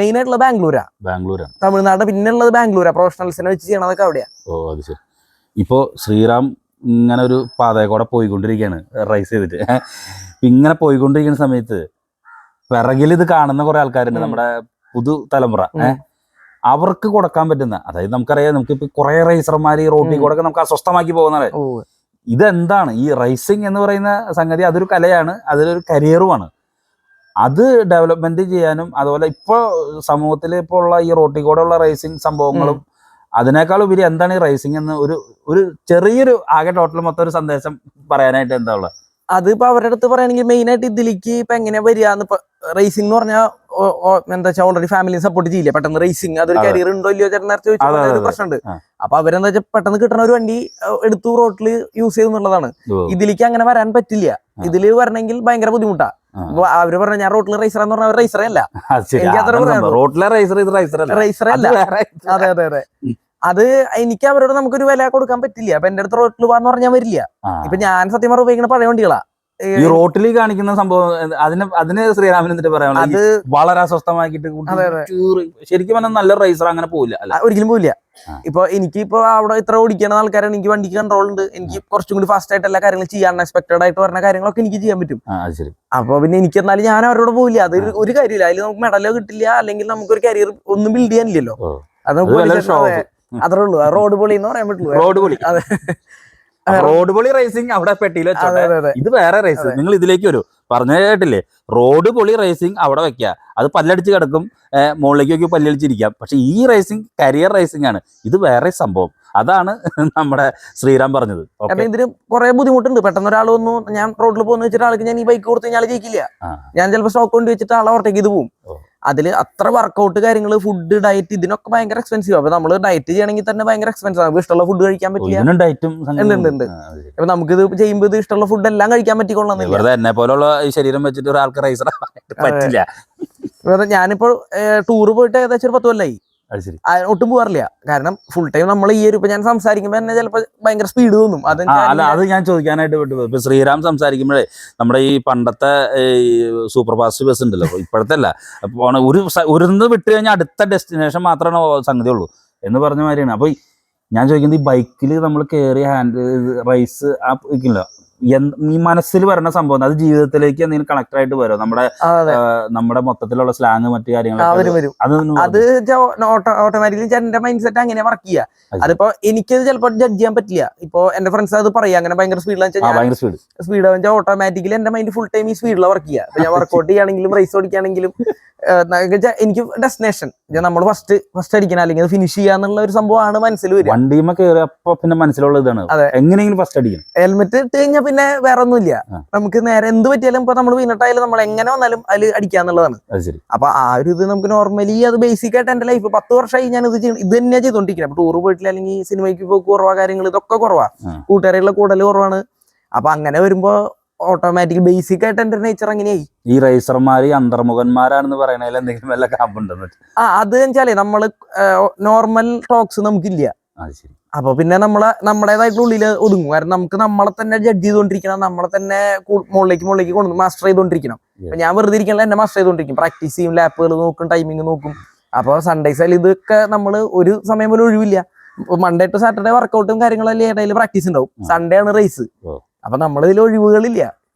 മെയിൻ ആയിട്ടുള്ള ബാംഗ്ലൂരാണ്, തമിഴ്നാട്, പിന്നെ ഉള്ളത് ബാംഗ്ലൂരാ. പ്രൊഫഷണൽസിനെ വെച്ച് ചെയ്യണതൊക്കെ അവിടെയാ. അത് ശരി. ഇപ്പോ ശ്രീറാം ഇങ്ങനെ ഒരു പാതയെ കൂടെ പോയിക്കൊണ്ടിരിക്കുകയാണ് റൈസ് ചെയ്തിട്ട്. ഇങ്ങനെ പോയിക്കൊണ്ടിരിക്കുന്ന സമയത്ത് പിറകിൽ ഇത് കാണുന്ന കുറെ ആൾക്കാരുണ്ട്, നമ്മുടെ പുതുതലമുറ. അവർക്ക് കൊടുക്കാൻ പറ്റുന്ന, അതായത് നമുക്കറിയാം, നമുക്കിപ്പോ കുറെ റൈസർമാർ ഈ റോഡിൽ കൂടെ നമുക്ക് അസ്വസ്ഥമാക്കി പോകുന്നത്. ഇതെന്താണ് ഈ റൈസിങ് എന്ന് പറയുന്ന സംഗതി? അതൊരു കലയാണ്, അതിലൊരു കരിയറുമാണ്. അത് ഡെവലപ്മെന്റ് ചെയ്യാനും അതുപോലെ ഇപ്പോൾ സമൂഹത്തിൽ ഇപ്പോൾ ഉള്ള ഈ റോട്ടിൽ കൂടെ ഉള്ള റൈസിങ് സംഭവങ്ങളും അതിനേക്കാൾ ഉപരി എന്താണ് ഈ റൈസിങ് എന്ന് ഒരു ചെറിയൊരു ആകെ ടോട്ടൽ മൊത്തം ഒരു സന്ദേശം പറയാനായിട്ട് എന്താ ഉള്ളത്? അതിപ്പോ അവരുടെ അടുത്ത് പറയുകയാണെങ്കിൽ മെയിൻ ആയിട്ട് ഇതിലേക്ക് ഇപ്പൊ എങ്ങനെ വരികയെന്ന്. ഇപ്പൊ റേസിംഗ് എന്ന് പറഞ്ഞാൽ എന്താ വെച്ചാൽ ഓൾറെഡി ഫാമിലി സപ്പോർട്ട് ചെയ്യില്ല. പെട്ടെന്ന് റേസിംഗ് അതൊരു കരിയർ ഉണ്ടോ ഇല്ലയോ ചേട്ടൻ നേരത്തെ ചോദിച്ചാൽ പ്രശ്നമുണ്ട്. അപ്പൊ അവരെന്താ വെച്ചാൽ പെട്ടെന്ന് കിട്ടുന്ന ഒരു വണ്ടി എടുത്തു റോട്ടിൽ യൂസ് ചെയ്യുന്നുള്ളതാണ്. ഇതിലേക്ക് അങ്ങനെ വരാൻ പറ്റില്ല. ഇതില് വരണമെങ്കിൽ ഭയങ്കര ബുദ്ധിമുട്ടാ. അവര് പറഞ്ഞ ഞാൻ റോട്ടിൽ റേസർ എന്ന് പറഞ്ഞാൽ റേസറേ അല്ല. റേസറേ അല്ല. അതെ അതെ അതെ. അത് എനിക്ക് അവരോട് നമുക്കൊരു വില കൊടുക്കാൻ പറ്റില്ല. അപ്പൊ എന്റെ അടുത്ത് റോട്ടിൽ പോവാന്ന് പറഞ്ഞാൽ വരില്ല. ഇപ്പൊ ഞാൻ സത്യം പറഞ്ഞ ഉപയോഗിക്കുന്ന പഴയ വണ്ടികളാ. ഈ റോട്ടിൽ കാണിക്കുന്ന സംഭവം അതിന് ശ്രീരാമൻ എന്നിട്ട് പറയാം, അത് വളരെ അസ്വസ്ഥമാക്കിയിട്ട് ശരിക്കും പറഞ്ഞാൽ നല്ല റേസർ അങ്ങനെ പോവില്ല, ഒരിക്കലും പോവില്ല. ഇപ്പൊ എനിക്കിപ്പോ അവിടെ ഇത്ര ഓടിക്കുന്ന ആൾക്കാരാണ്, എനിക്ക് വണ്ടിക്ക് കൺട്രോൾ ഉണ്ട്, എനിക്ക് കുറച്ചും കൂടി ഫാസ്റ്റ് ആയിട്ട് എല്ലാ കാര്യങ്ങളും ചെയ്യാൻ, അൺഎക്സ്പെക്ടഡ് ആയിട്ട് പറഞ്ഞ കാര്യങ്ങളൊക്കെ എനിക്ക് ചെയ്യാൻ പറ്റും. അപ്പൊ പിന്നെ എനിക്ക് എന്നാലും ഞാൻ അവരോട് പോവില്ല. അത് ഒരു കാര്യമില്ല. അതിൽ നമുക്ക് മെഡലോ കിട്ടില്ല, അല്ലെങ്കിൽ നമുക്കൊരു കരിയർ ഒന്നും ബിൽഡ് ചെയ്യാനില്ലല്ലോ. അത് അത്രേ ഉള്ളൂ. റോഡ് പൊളി എന്ന് പറയാൻ പറ്റുള്ളൂ. റോഡ് പൊളി. അതെ, റോഡ് പൊളി റേസിംഗ് അവിടെ പെട്ടിയിൽ വെച്ചോട്ടെ. ഇത് വേറെ റേസ്. നിങ്ങൾ ഇതിലേക്ക് വരൂ. പറഞ്ഞു കേട്ടില്ലേ, റോഡ് പൊളി റേസിംഗ് അവിടെ വെക്കുക. അത് പല്ലടിച്ച് കിടക്കും, മുകളിലേക്ക് നോക്കി പല്ലടിച്ചിരിക്കാം. പക്ഷെ ഈ റേസിംഗ് കരിയർ റേസിംഗ് ആണ്. ഇത് വേറെ സംഭവം. അതാണ് നമ്മുടെ ശ്രീറാം പറഞ്ഞത്. ഇതിന് കുറെ ബുദ്ധിമുട്ടുണ്ട്. പെട്ടെന്ന് ഒരാൾ വന്നു, ഞാൻ റോഡിൽ പോകുന്ന വെച്ചിട്ട് ആൾക്ക് ഞാൻ ഈ ബൈക്ക് കൊടുത്ത് കഴിഞ്ഞാൽ ജയിക്കില്ല. ഞാൻ ചിലപ്പോൾ സ്റ്റോക്ക് കൊണ്ട് വെച്ചിട്ട് ആളെ ഓവർടേക്ക് ചെയ്ത് പോകും. അതില് അത്ര വർക്കൗട്ട് കാര്യങ്ങള്, ഫുഡ്, ഡയറ്റ്, ഇതിനൊക്കെ ഭയങ്കര എക്സ്പെൻസീവ്. അപ്പൊ നമ്മള് ഡയറ്റ് ചെയ്യണമെങ്കിൽ തന്നെ ഭയങ്കര എക്സ്പെൻസീവ്. നമുക്ക് ഇഷ്ടമുള്ള ഫുഡ് കഴിക്കാൻ പറ്റില്ല. ഉണ്ട്. അപ്പൊ നമുക്ക് ഇത് ചെയ്യുമ്പോൾ ഇത് ഇഷ്ടമുള്ള ഫുഡ് എല്ലാം കഴിക്കാൻ പറ്റിക്കൊള്ളണമെന്നില്ല. എന്നെ പോലുള്ള ശരീരം വെച്ചിട്ട് ഒരാൾക്ക് റൈസർ പറ്റില്ല. ഞാനിപ്പോ ടൂറ് പോയിട്ട് ഏകദേശം ഒരു 10 കൊല്ലായി. ഒട്ടും പോകാറില്ല. കാരണം ഫുൾ ടൈം നമ്മൾ ഈ ഒരു ഇപ്പൊ ഞാൻ സംസാരിക്കുമ്പോ തന്നെ ചിലപ്പോ ഭയങ്കര സ്പീഡ് തോന്നും. അത് ഞാൻ ചോദിക്കാനായിട്ട് വിട്ടു. ഇപ്പൊ ശ്രീറാം സംസാരിക്കുമ്പോഴേ നമ്മുടെ ഈ പണ്ടത്തെ സൂപ്പർ ഫാസ്റ്റ് ബസ് ഉണ്ടല്ലോ, ഇപ്പോഴത്തെ അല്ല, ഒരു വിട്ട് കഴിഞ്ഞാൽ അടുത്ത ഡെസ്റ്റിനേഷൻ മാത്രമാണ് സംഗതി ഉള്ളൂ എന്ന് പറഞ്ഞ മാതിരിയാണ്. അപ്പൊ ഞാൻ ചോദിക്കുന്നത്, ഈ ബൈക്കിൽ നമ്മൾ കയറി റൈസ് ഈ മനസ്സിൽ വരുന്ന സംഭവം അത് ജീവിതത്തിലേക്ക് എന്തെങ്കിലും കണക്ട് ആയിട്ട് വരും? നമ്മുടെ മൊത്തത്തിലുള്ള സ്ലാങ് മറ്റു കാര്യങ്ങൾ അത് ഓട്ടോമാറ്റിക്കലി എന്റെ മൈൻഡ് സെറ്റ് അങ്ങനെ വർക്ക് ചെയ്യുക. അതിപ്പോ എനിക്കത് ചിലപ്പോൾ ജഡ്ജ് ചെയ്യാൻ പറ്റില്ല. ഇപ്പൊ എന്റെ ഫ്രണ്ട്സ് അത് പറയാം, അങ്ങനെ ഭയങ്കര സ്പീഡ് ഓട്ടോമാറ്റിക്കലി എന്റെ മൈൻഡ് ഫുൾ ടൈം ഈ സ്പീഡിലാണ് വർക്ക് ചെയ്യുക. അപ്പൊ ഞാൻ വർക്ക്ഔട്ട് ചെയ്യുകയാണെങ്കിലും റേസ് ഓടിക്കുകയാണെങ്കിലും എനിക്ക് ഡെസ്റ്റിനേഷൻ നമ്മൾ ഫസ്റ്റ് അടിക്കണം, അല്ലെങ്കിൽ അത് ഫിനിഷ് ചെയ്യാന്നുള്ള ഒരു സംഭവമാണ് മനസ്സിൽ വരിക. വണ്ടിയുമ്പോ കയറിയപ്പോ പിന്നെ മനസ്സിലുള്ള ഇതാണ്, എങ്ങനെയെങ്കിലും ഫസ്റ്റ് അടിക്കണം. ഹെൽമെറ്റ് ഇട്ട് കഴിഞ്ഞാൽ പിന്നെ വേറെ ഒന്നുമില്ല. നമുക്ക് നേരെ എന്ത് പറ്റിയാലും ഇപ്പൊ നമ്മൾ വീണിട്ടായാലും നമ്മൾ എങ്ങനെ വന്നാലും അതിൽ അടിക്കാന്നുള്ളതാണ്. അപ്പൊ ആ ഒരു ഇത് നമുക്ക് നോർമലി അത് ബേസിക് ആയിട്ട് എന്റെ ലൈഫ് 10 വർഷമായി ഞാൻ ഇത് തന്നെയാണ് ചെയ്തോണ്ടിരിക്കുന്നത്. അപ്പൊ ടൂർ പോയിട്ടില്ല, അല്ലെങ്കിൽ സിനിമയ്ക്ക് പോക്ക് കുറവാ, കാര്യങ്ങൾ ഇതൊക്കെ കുറവാ, കൂട്ടുകാരികളുടെ കൂടുതൽ കുറവാണ്. അപ്പൊ അങ്ങനെ വരുമ്പോ ഓട്ടോമാറ്റിക് ബേസിക് ആയിട്ട് എന്റെ നേച്ചർ അങ്ങനെയായി. ഈ റൈസർമാര് അന്തർമുഖന്മാരാണെന്ന് പറയണതിൽ എന്തെങ്കിലും വല്ല കാമ്പുണ്ടെന്ന്? അത് വെച്ചാലേ നമ്മള് നോർമൽ ടോക്സ് നമുക്കില്ല. അപ്പൊ പിന്നെ നമ്മുടേതായിട്ടുള്ള ഉള്ളിൽ ഒതുങ്ങും. കാരണം നമുക്ക് നമ്മളെ തന്നെ ജഡ്ജ് ചെയ്തോണ്ടിരിക്കണം, നമ്മളെ തന്നെ മുകളിലേക്ക് കൊണ്ടു മാസ്റ്റർ ചെയ്തോണ്ടിരിക്കണം. അപ്പൊ ഞാൻ വെറുതെ ഇരിക്കണല്ലോ, എന്നെ മാസ്റ്റർ ചെയ്തോണ്ടിരിക്കും. പ്രാക്ടീസ് ചെയ്യും, ലാപ്പുകൾ നോക്കും, ടൈമിങ് നോക്കും. അപ്പൊ സൺഡേസ് ആയാലും ഇതൊക്കെ നമ്മള് ഒരു സമയം പോലും ഒഴിവില്ല. മൺഡേ ടു സാറ്റർഡേ വർക്കൗട്ടും കാര്യങ്ങളെല്ലാം ഇടയിൽ പ്രാക്ടീസ് ഉണ്ടാവും. സൺഡേ ആണ് റേസ്. അപ്പൊ നമ്മളിതിൽ ഒഴിവുകളില്ല.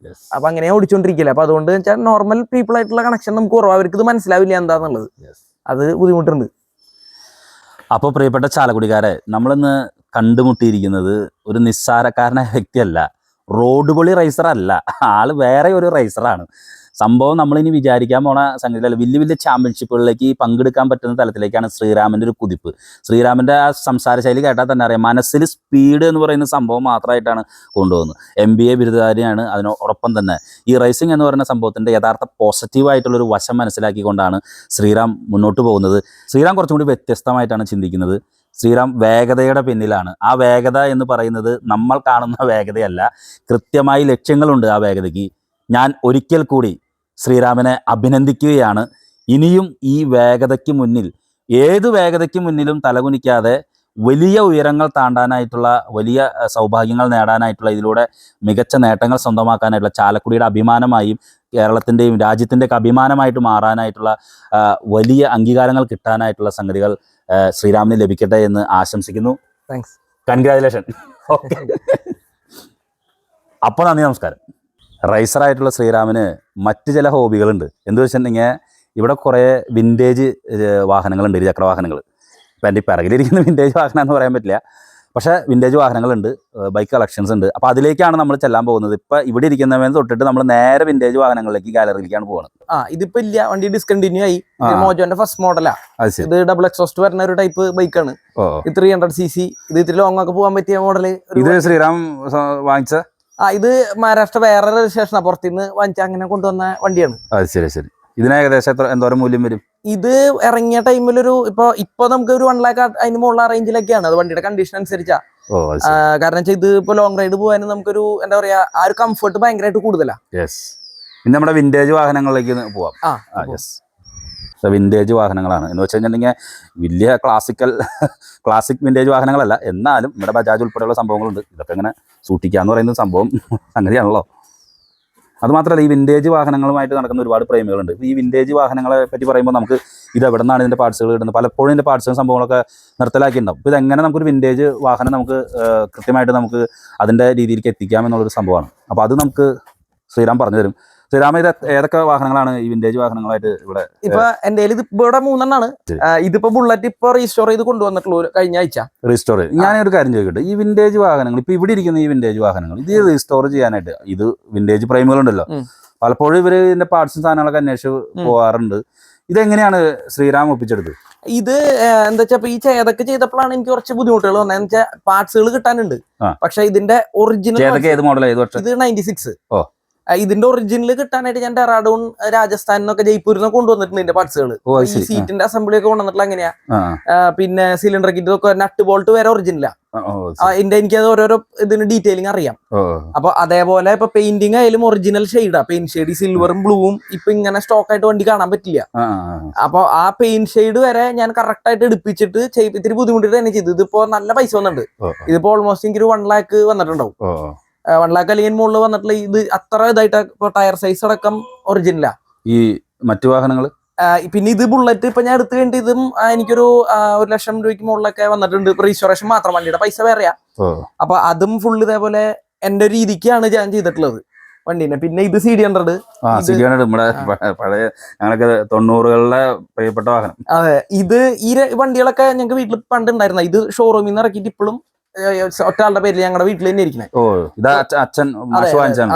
അപ്പൊ അങ്ങനെ ഓടിച്ചോണ്ടിരിക്കില്ല. അപ്പൊ അതുകൊണ്ട് വെച്ചാൽ നോർമൽ പീപ്പിൾ ആയിട്ടുള്ള കണക്ഷൻ നമുക്ക് കുറവ്. അവർക്ക് ഇത് മനസ്സിലാവില്ല എന്താന്നുള്ളത്. അത് ബുദ്ധിമുട്ടുണ്ട്. അപ്പോൾ പ്രിയപ്പെട്ട ചാലക്കുടിക്കാരെ, നമ്മളിന്ന് കണ്ടുമുട്ടിയിരിക്കുന്നത് ഒരു നിസ്സാരക്കാരനായ വ്യക്തിയല്ല, റോഡ് പൊളി റൈസർ അല്ല, ആള് വേറെ ഒരു റൈസറാണ്. സംഭവം നമ്മളിനി വിചാരിക്കാൻ പോണ സംഗതിയിലല്ല. വലിയ വലിയ ചാമ്പ്യൻഷിപ്പുകളിലേക്ക് പങ്കെടുക്കാൻ പറ്റുന്ന തലത്തിലേക്കാണ് ശ്രീറാമിൻ്റെ ഒരു കുതിപ്പ്. ശ്രീറാമിൻ്റെ ആ സംസാര ശൈലി കേട്ടാൽ തന്നെ അറിയാം, മനസ്സിൽ സ്പീഡ് എന്ന് പറയുന്ന സംഭവം മാത്രമായിട്ടാണ് കൊണ്ടുപോകുന്നത്. MBA ബിരുദധാരിയാണ്. അതിനോടൊപ്പം തന്നെ ഈ റേസിംഗ് എന്ന് പറയുന്ന സംഭവത്തിൻ്റെ യഥാർത്ഥ പോസിറ്റീവായിട്ടുള്ളൊരു വശം മനസ്സിലാക്കിക്കൊണ്ടാണ് ശ്രീറാം മുന്നോട്ട് പോകുന്നത്. ശ്രീറാം കുറച്ചും കൂടി വ്യത്യസ്തമായിട്ടാണ് ചിന്തിക്കുന്നത്. ശ്രീറാം വേഗതയുടെ പിന്നിലാണ്. ആ വേഗത എന്ന് പറയുന്നത് നമ്മൾ കാണുന്ന വേഗതയല്ല, കൃത്യമായി ലക്ഷ്യങ്ങളുണ്ട് ആ വേഗതയ്ക്ക്. ഞാൻ ഒരിക്കൽ കൂടി ശ്രീറാമിനെ അഭിനന്ദിക്കുകയാണ്. ഇനിയും ഈ വേഗതയ്ക്ക് മുന്നിൽ, ഏത് വേഗതയ്ക്ക് മുന്നിലും തലകുനിക്കാതെ വലിയ ഉയരങ്ങൾ താണ്ടാനായിട്ടുള്ള, വലിയ സൗഭാഗ്യങ്ങൾ നേടാനായിട്ടുള്ള, ഇതിലൂടെ മികച്ച നേട്ടങ്ങൾ സ്വന്തമാക്കാനായിട്ടുള്ള, ചാലക്കുടിയുടെ അഭിമാനമായും കേരളത്തിൻ്റെയും രാജ്യത്തിൻ്റെയൊക്കെ അഭിമാനമായിട്ട് മാറാനായിട്ടുള്ള വലിയ അംഗീകാരങ്ങൾ കിട്ടാനായിട്ടുള്ള സംഗതികൾ ശ്രീറാമിന് ലഭിക്കട്ടെ എന്ന് ആശംസിക്കുന്നു. Thanks, congratulation. ഓക്കെ, അപ്പോൾ നന്ദി, നമസ്കാരം. റൈസറായിട്ടുള്ള ശ്രീറാമിന് മറ്റ് ചില ഹോബികളുണ്ട്. എന്ത് വെച്ചിട്ടുണ്ടെങ്കിൽ ഇവിടെ കുറേ വിൻറ്റേജ് വാഹനങ്ങളുണ്ട്, ഇരുചക്ര വാഹനങ്ങൾ. ഇപ്പം എൻ്റെ പിറകിലിരിക്കുന്ന വിൻറ്റേജ് വാഹനം എന്ന് പറയാൻ പറ്റില്ല, പക്ഷേ വിൻറ്റേജ് വാഹനങ്ങളുണ്ട്, ബൈക്ക് കളക്ഷൻസ് ഉണ്ട്. അപ്പോൾ അതിലേക്കാണ് നമ്മൾ ചെല്ലാൻ പോകുന്നത്. ഇപ്പം ഇവിടെ ഇരിക്കുന്നവന്ന് തൊട്ടിട്ട് നമ്മൾ നേരെ വിൻറ്റേജ് വാഹനങ്ങളിലേക്ക്, ഗാലറിയിലേക്കാണ് പോകുന്നത്. ഇതിപ്പോ ഇല്ല, വണ്ടി ഡിസ്കണ്ടിന്യൂ ആയി. മോജോന്റെ ഫസ്റ്റ് മോഡലാ ഇത്. ഡബിൾ എക്സോസ്റ്റ് വരുന്ന ഒരു ടൈപ്പ് ബൈക്കാണ്. 300cc. ഇത് ഇത്തിരി ലോങ് ഒക്കെ പോകാൻ പറ്റിയ മോഡല്. ഇത് ശ്രീറാം വാങ്ങിച്ച ഇത് മഹാരാഷ്ട്ര വേറെ രജിസ്ട്രേഷനാ, പുറത്തുനിന്ന് വാങ്ങിച്ച അങ്ങനെ കൊണ്ടുവന്ന വണ്ടിയാണ്. ശരി ശരി. ഇതിന് ഏകദേശം എന്തോരം മൂല്യം വരും? ഇത് ഇറങ്ങിയ ടൈമിലൊരു ഇപ്പൊ നമുക്ക് ഒരു 1 lakh അതിന് മുകളിൽ റേഞ്ചിലൊക്കെയാണ്. അത് വണ്ടിയുടെ കണ്ടീഷൻ അനുസരിച്ചാ. കാരണം വെച്ചാൽ ഇത് ഇപ്പൊ ലോങ് റൈഡ് പോകാനും നമുക്കൊരു എന്താ പറയാ, ആ ഒരു കംഫർട്ട് ഭയങ്കരമായിട്ട് കൂടുതലാ. പിന്നെ നമ്മുടെ വിൻറ്റേജ് വാഹനങ്ങളിലേക്ക് പോവാം. വിൻറ്റേജ് വാഹനങ്ങളാണ് എന്ന് വെച്ച് കഴിഞ്ഞിട്ടുണ്ടെങ്കിൽ വലിയ ക്ലാസിക് വിൻറ്റേജ് വാഹനങ്ങളല്ല, എന്നാലും നമ്മുടെ ബജാജ് ഉൾപ്പെടെയുള്ള സംഭവങ്ങളുണ്ട്. ഇതൊക്കെ ഇങ്ങനെ സൂക്ഷിക്കാന്ന് പറയുന്ന സംഭവം സംഗതിയാണല്ലോ. അതുമാത്രമല്ല, ഈ വിൻറ്റേജ് വാഹനങ്ങളുമായിട്ട് നടക്കുന്ന ഒരുപാട് പ്രേമികളുണ്ട്. ഈ വിൻറ്റേജ് വാഹനങ്ങളെ പറ്റി പറയുമ്പോൾ നമുക്ക് ഇത് എവിടെ നിന്നാണ് ഇതിൻ്റെ പാർട്സുകൾ കിട്ടുന്നത്, പലപ്പോഴും ഇതിൻ്റെ പാർട്സും സംഭവങ്ങളൊക്കെ നിർത്തലാക്കിയിട്ടുണ്ടാവും. അപ്പോൾ ഇതെങ്ങനെ നമുക്കൊരു വിൻറ്റേജ് വാഹനം നമുക്ക് കൃത്യമായിട്ട് നമുക്ക് അതിൻ്റെ രീതിയിലേക്ക് എത്തിക്കാം എന്നുള്ളൊരു സംഭവമാണ്. അപ്പോൾ അത് നമുക്ക് ശ്രീറാം പറഞ്ഞു തരും. ശ്രീറാം, ഇത് ഏതൊക്കെ വാഹനങ്ങളാണ് ഈ വിൻറ്റേജ് വാഹനങ്ങളായിട്ട് ഇവിടെ? ഇപ്പൊ എന്റെ ഇത് ഇവിടെ 3 ഇതിപ്പോ ബുള്ളറ്റ് ഇപ്പൊ റീസ്റ്റോർ ചെയ്ത് കൊണ്ടുവന്നിട്ടുള്ളൂ കഴിഞ്ഞ ആഴ്ച. റീസ്റ്റോർ. ഞാനൊരു കാര്യം ചോദിക്കട്ടെ, ഈ വിൻറ്റേജ് വാഹനങ്ങൾ ഇപ്പൊ ഇവിടെ ഇരിക്കുന്ന ഈ വിൻറ്റേജ് വാഹനങ്ങൾ ഇത് റീസ്റ്റോർ ചെയ്യാനായിട്ട്, ഇത് വിൻറ്റേജ് പ്രേമികളുണ്ടല്ലോ, പലപ്പോഴും ഇവര് ഇതിന്റെ പാർട്സും സാധനങ്ങളൊക്കെ അന്വേഷിച്ച് പോകാറുണ്ട്. ഇതെങ്ങനെയാണ് ശ്രീറാം ഒപ്പിച്ചെടുത്തത്? ഇത് എന്താ വെച്ചാ ഈ ചേതൊക്കെ ചെയ്തപ്പോഴാണ് എനിക്ക് കുറച്ച് ബുദ്ധിമുട്ടുകൾ വന്നതെന്ന് വെച്ചാൽ പാർട്സുകൾ കിട്ടാനുണ്ട്. പക്ഷെ ഇതിന്റെ ഒറിജിനൽ ഏത് മോഡൽ? ഇത് 96. ഇതിന്റെ ഒറിജിനൽ കിട്ടാനായിട്ട് ഞാൻ ഡെറാഡൂൺ, രാജസ്ഥാനിൽ നിന്നൊക്കെ, ജയ്പൂരിൽ നിന്നൊക്കെ കൊണ്ടുവന്നിട്ടുണ്ട് ഇതിന്റെ പാർട്സുകൾ. ഈ സീറ്റിന്റെ അസംബ്ലി ഒക്കെ കൊണ്ടുവന്നിട്ടുള്ള അങ്ങനെയാ. പിന്നെ സിലിണ്ടർ കിറ്റ് ഒക്കെ, നട്ട് ബോൾട്ട് വരെ ഒറിജിനലാ. എനിക്കത് ഓരോരോ ഇതിന് ഡീറ്റെയിലിംഗ് അറിയാം. അപ്പൊ അതേപോലെ ഇപ്പൊ പെയിന്റിംഗ് ആയാലും ഒറിജിനൽ ഷെയ്ഡാ. പെയിന്റ് ഷെയ്ഡ് സിൽവറും ബ്ലൂവും ഇപ്പൊ ഇങ്ങനെ സ്റ്റോക്ക് ആയിട്ട് വണ്ടി കാണാൻ പറ്റില്ല. അപ്പൊ ആ പെയിന്റ് ഷെയ്ഡ് വരെ ഞാൻ കറക്റ്റ് ആയിട്ട് എടുപ്പിച്ചിട്ട് ഇത്തിരി ബുദ്ധിമുട്ടിട്ട് തന്നെ ചെയ്തു. ഇതിപ്പോ നല്ല പൈസ വന്നിട്ടുണ്ട്. ഇതിപ്പോ ഓൾമോസ്റ്റ് എനിക്കൊരു 1 lakh വന്നിട്ടുണ്ടാവും. 1 lakh അല്ലെങ്കിൽ മുകളിൽ വന്നിട്ടുള്ള ഇത് അത്ര ഇതായിട്ട് ഇപ്പൊ ടയർ സൈസ് അടക്കം ഒറിജിനലാ. ഈ മറ്റു വാഹനങ്ങൾ പിന്നെ ഇത് ബുള്ളറ്റ് ഇപ്പൊ ഞാൻ എടുത്തു കഴിഞ്ഞിട്ട് ഇതും എനിക്കൊരു 1 ലക്ഷം രൂപയ്ക്ക് മുകളിലൊക്കെ വന്നിട്ടുണ്ട്. റീസ്റ്റോറേഷൻ മാത്രം, വണ്ടിയുടെ പൈസ വേറെയാ. അപ്പൊ അതും ഫുൾ ഇതേപോലെ എന്റെ രീതിക്കാണ് ഞാൻ ചെയ്തിട്ടുള്ളത് വണ്ടീനെ. പിന്നെ ഇത് CD100. നമ്മുടെ പഴയ ഞങ്ങളൊക്കെ 90കളുടെ പ്രിയപ്പെട്ട വാഹനം. അതെ, ഇത് ഈ വണ്ടികളൊക്കെ ഞങ്ങൾക്ക് വീട്ടിൽ പണ്ട് ഉണ്ടായിരുന്ന. ഇത് ഷോറൂമിൽ നിന്ന് ഇറക്കിയിട്ട് ഇപ്പോഴും ഒറ്റ ആളുടെ പേരിൽ ഞങ്ങളുടെ വീട്ടിൽ തന്നെ ഇരിക്കണേ.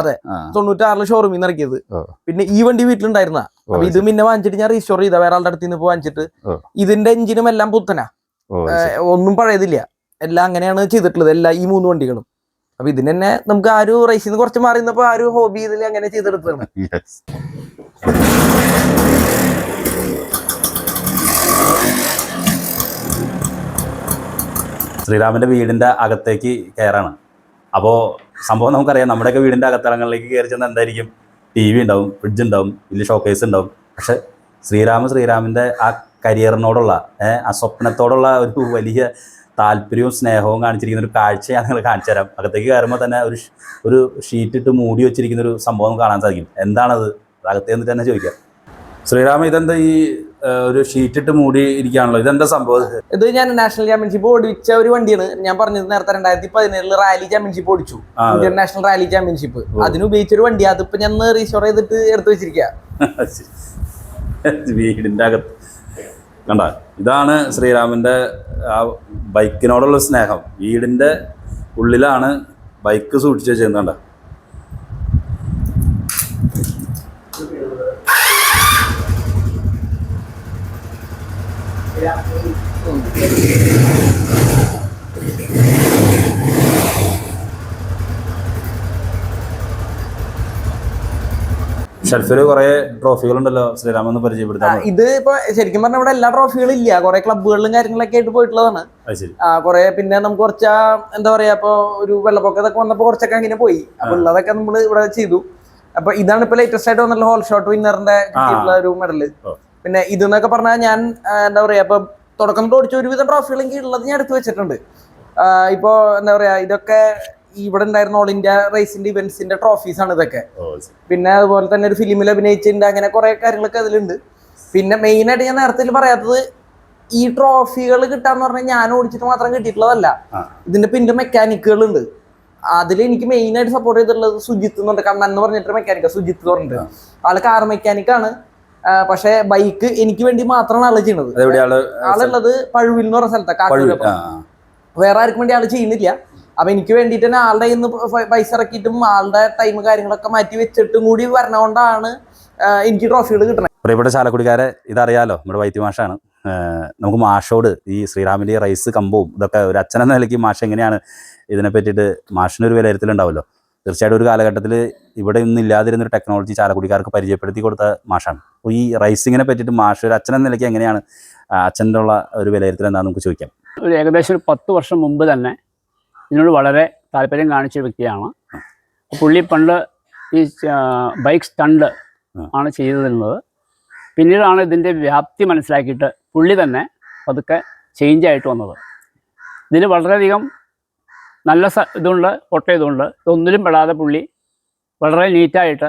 അതെ, 96 ഷോറൂമിൽ നിന്ന് ഇറക്കിയത്. പിന്നെ ഈ വണ്ടി വീട്ടിലുണ്ടായിരുന്ന. അപ്പൊ ഇത് പിന്നെ വാങ്ങിച്ചിട്ട് ഞാൻ റീസ്റ്റോർ ചെയ്ത വേറെ ആളുടെ അടുത്ത് നിന്ന് വാങ്ങിച്ചിട്ട്. ഇതിന്റെ എഞ്ചിനും എല്ലാം പുത്തനാ, ഒന്നും പഴയതില്ല. എല്ലാം അങ്ങനെയാണ് ചെയ്തിട്ടുള്ളത്, ഈ 3 വണ്ടികളും. അപ്പൊ ഇതിന് തന്നെ നമുക്ക് ആ ഒരു റേസിൽ നിന്ന് കുറച്ച് മാറി നിന്നപ്പോ ആ ഒരു ഹോബി ഇതിൽ അങ്ങനെ ചെയ്തെടുത്തതാണ്. ശ്രീറാമിൻ്റെ വീടിൻ്റെ അകത്തേക്ക് കയറാണ്. അപ്പോൾ സംഭവം നമുക്കറിയാം, നമ്മുടെയൊക്കെ വീടിൻ്റെ അകത്തളങ്ങളിലേക്ക് കയറി ചെന്നാൽ എന്തായിരിക്കും? TV ഉണ്ടാവും, ഫ്രിഡ്ജ് ഉണ്ടാവും, വലിയ ഷോക്കേസ് ഉണ്ടാവും. പക്ഷെ ശ്രീറാമിൻ്റെ ആ കരിയറിനോടുള്ള, ആ സ്വപ്നത്തോടുള്ള ഒരു വലിയ താല്പര്യവും സ്നേഹവും കാണിച്ചിരിക്കുന്ന ഒരു കാഴ്ച ഞാൻ നിങ്ങൾ കാണിച്ചു തരാം. അകത്തേക്ക് കയറുമ്പോൾ തന്നെ ഒരു ഷീറ്റിട്ട് മൂടി വെച്ചിരിക്കുന്ന ഒരു സംഭവം കാണാൻ സാധിക്കും. എന്താണത്? അകത്തേ എന്നിട്ട് തന്നെ ചോദിക്കാം. ശ്രീറാം, ഇതെന്താ ഈ ഒരു ഷീറ്റിട്ട് മൂടി ഇരിക്കുകയാണല്ലോ, ഇതെന്താ സംഭവം? ഇത് ഞാൻ നാഷണൽ ചാമ്പ്യൻഷിപ്പ് ഓടിച്ച ഒരു വണ്ടിയാണ്. ഞാൻ പറഞ്ഞത് നേരത്തെ 2017 റാലി ചാമ്പ്യൻഷിപ്പ് ഓടിച്ചു, ഇന്ത്യൻ നാഷണൽ റാലി ചാമ്പ്യൻഷിപ്പ്. അതിന് ഉപയോഗിച്ചൊരു വണ്ടി. അതിപ്പോ ഞാൻ റീസ്റ്റോർ ചെയ്തിട്ട് എടുത്തു വെച്ചിരിക്കുക വീടിന്റെ അകത്ത്. കണ്ട, ഇതാണ് ശ്രീറാമിന്റെ ആ ബൈക്കിനോടുള്ള സ്നേഹം. വീടിന്റെ ഉള്ളിലാണ് ബൈക്ക് സൂക്ഷിച്ച് വെച്ചിരുന്നത്. കണ്ട, ഷെൽഫിൽ കുറെ ട്രോഫികളുണ്ടല്ലോ, ശ്രീരാമൻ ഒന്ന് പരിചയപ്പെടുത്താം. ഇത് ഇപ്പൊ ശരിക്കും പറഞ്ഞാൽ ഇവിടെ എല്ലാ ട്രോഫികളും ഇല്ല, കുറെ ക്ലബ്ബുകളിലും കാര്യങ്ങളൊക്കെ ആയിട്ട് പോയിട്ടുള്ളതാണ്. കുറെ പിന്നെ നമുക്ക് കുറച്ച് എന്താ പറയാ, ഇപ്പൊ ഒരു വെള്ളപ്പൊക്കത്തൊക്കെ വന്നപ്പോ കുറച്ചൊക്കെ അങ്ങനെ പോയി. അപ്പൊ ഉള്ളതൊക്കെ നമ്മൾ ഇവിടെ ചെയ്തു. അപ്പൊ ഇതാണ് ഇപ്പൊ ലേറ്റസ്റ്റ് ആയിട്ട് വന്നിട്ടുള്ള ഹോൾ ഷോട്ട് വിന്നറിന്റെ കിട്ടിയിട്ടുള്ള ഒരു മെഡല്. പിന്നെ ഇതെന്നൊക്കെ പറഞ്ഞാൽ ഞാൻ എന്താ പറയാ, ഇപ്പൊ തുടക്കം ഓടിച്ച ഒരുവിധം ട്രോഫികളെങ്കിൽ ഉള്ളത് ഞാൻ എടുത്തു വെച്ചിട്ടുണ്ട്. ഇപ്പൊ എന്താ പറയാ, ഇതൊക്കെ ഇവിടെ ഉണ്ടായിരുന്ന ഓൾ ഇന്ത്യ റേസിന്റെ ഇവന്റ്സിന്റെ ട്രോഫീസ് ആണ് ഇതൊക്കെ. പിന്നെ അതുപോലെ തന്നെ ഒരു ഫിലിമിൽ അഭിനയിച്ചിട്ടുണ്ട്, അങ്ങനെ കുറെ കാര്യങ്ങളൊക്കെ അതിലുണ്ട്. പിന്നെ മെയിൻ ആയിട്ട് ഞാൻ നേരത്തെ പറയാത്തത്, ഈ ട്രോഫികൾ കിട്ടാന്ന് പറഞ്ഞാൽ ഞാൻ ഓടിച്ചിട്ട് മാത്രം കിട്ടിയിട്ടുള്ളതല്ല, ഇതിന്റെ പിന്നെ മെക്കാനിക്കുകൾ ഉണ്ട്. അതിൽ എനിക്ക് മെയിൻ ആയിട്ട് സപ്പോർട്ട് ചെയ്തിട്ടുള്ളത് സുജിത്ത് എന്നുണ്ട്, കണ്ണൻ എന്ന് പറഞ്ഞിട്ട് മെക്കാനിക്ക സുജിത്ത് എന്ന് പറഞ്ഞിട്ട്. ആള് കാർ മെക്കാനിക്കാണ്. പക്ഷെ ബൈക്ക് എനിക്ക് വേണ്ടി മാത്രമാണ് ആള് ചെയ്യുന്നത്. ആളുള്ളത് പഴുവിൽ എന്ന് പറഞ്ഞ സ്ഥലത്താണ്. വേറെ ആർക്കും വേണ്ടി ആള് ചെയ്യുന്നില്ല. അപ്പൊ എനിക്ക് വേണ്ടിട്ട് തന്നെ ആളുടെ ഇന്ന് പൈസ ഇറക്കിയിട്ടും ആളുടെ ടൈം കാര്യങ്ങളൊക്കെ മാറ്റി വെച്ചിട്ടും കൂടി വരണകൊണ്ടാണ് എനിക്ക് ട്രോഫികൾ കിട്ടണത്. പ്രിയപ്പെട്ട ചാലക്കുടിക്കാരെ, ഇതറിയാലോ, നമ്മുടെ വൈദ്യ മാഷാണ്. നമുക്ക് മാഷോട് ഈ ശ്രീരാമിൻ്റെ റൈസ് കമ്പവും ഇതൊക്കെ ഒരു അച്ഛനെന്ന നിലയ്ക്ക് മാഷ് എങ്ങനെയാണ് ഇതിനെ പറ്റിയിട്ട് മാഷിനൊരു വിലയിരുത്തലുണ്ടാവുമല്ലോ. തീർച്ചയായിട്ടും ഒരു കാലഘട്ടത്തിൽ ഇവിടെ ഒന്നും ഇല്ലാതിരുന്നൊരു ടെക്നോളജി ചാലക്കുടിക്കാർക്ക് പരിചയപ്പെടുത്തി കൊടുത്ത മാഷാണ്. അപ്പോൾ ഈ റൈസിങ്ങിനെ പറ്റിയിട്ട് മാഷ് ഒരു അച്ഛനെന്ന നിലയ്ക്ക് എങ്ങനെയാണ് അച്ഛൻ്റെ ഉള്ള ഒരു വിലയിരുത്തൽ എന്താണെന്ന് നമുക്ക് ചോദിക്കാം. ഏകദേശം ഒരു 10 വർഷം മുമ്പ് തന്നെ ഇതിനോട് വളരെ താല്പര്യം കാണിച്ച വ്യക്തിയാണ്. പുള്ളി പണ്ട് ഈ ബൈക്ക് സ്റ്റണ്ട് ആണ് ചെയ്തിരുന്നത്. പിന്നീടാണ് ഇതിൻ്റെ വ്യാപ്തി മനസ്സിലാക്കിയിട്ട് പുള്ളി തന്നെ അതൊക്കെ ചേഞ്ചായിട്ട് വന്നത്. ഇതിൽ വളരെയധികം നല്ല ഇതുണ്ട്, ഫോട്ടോ ഇതുണ്ട്. ഇതൊന്നിലും പെടാതെ പുള്ളി വളരെ നീറ്റായിട്ട്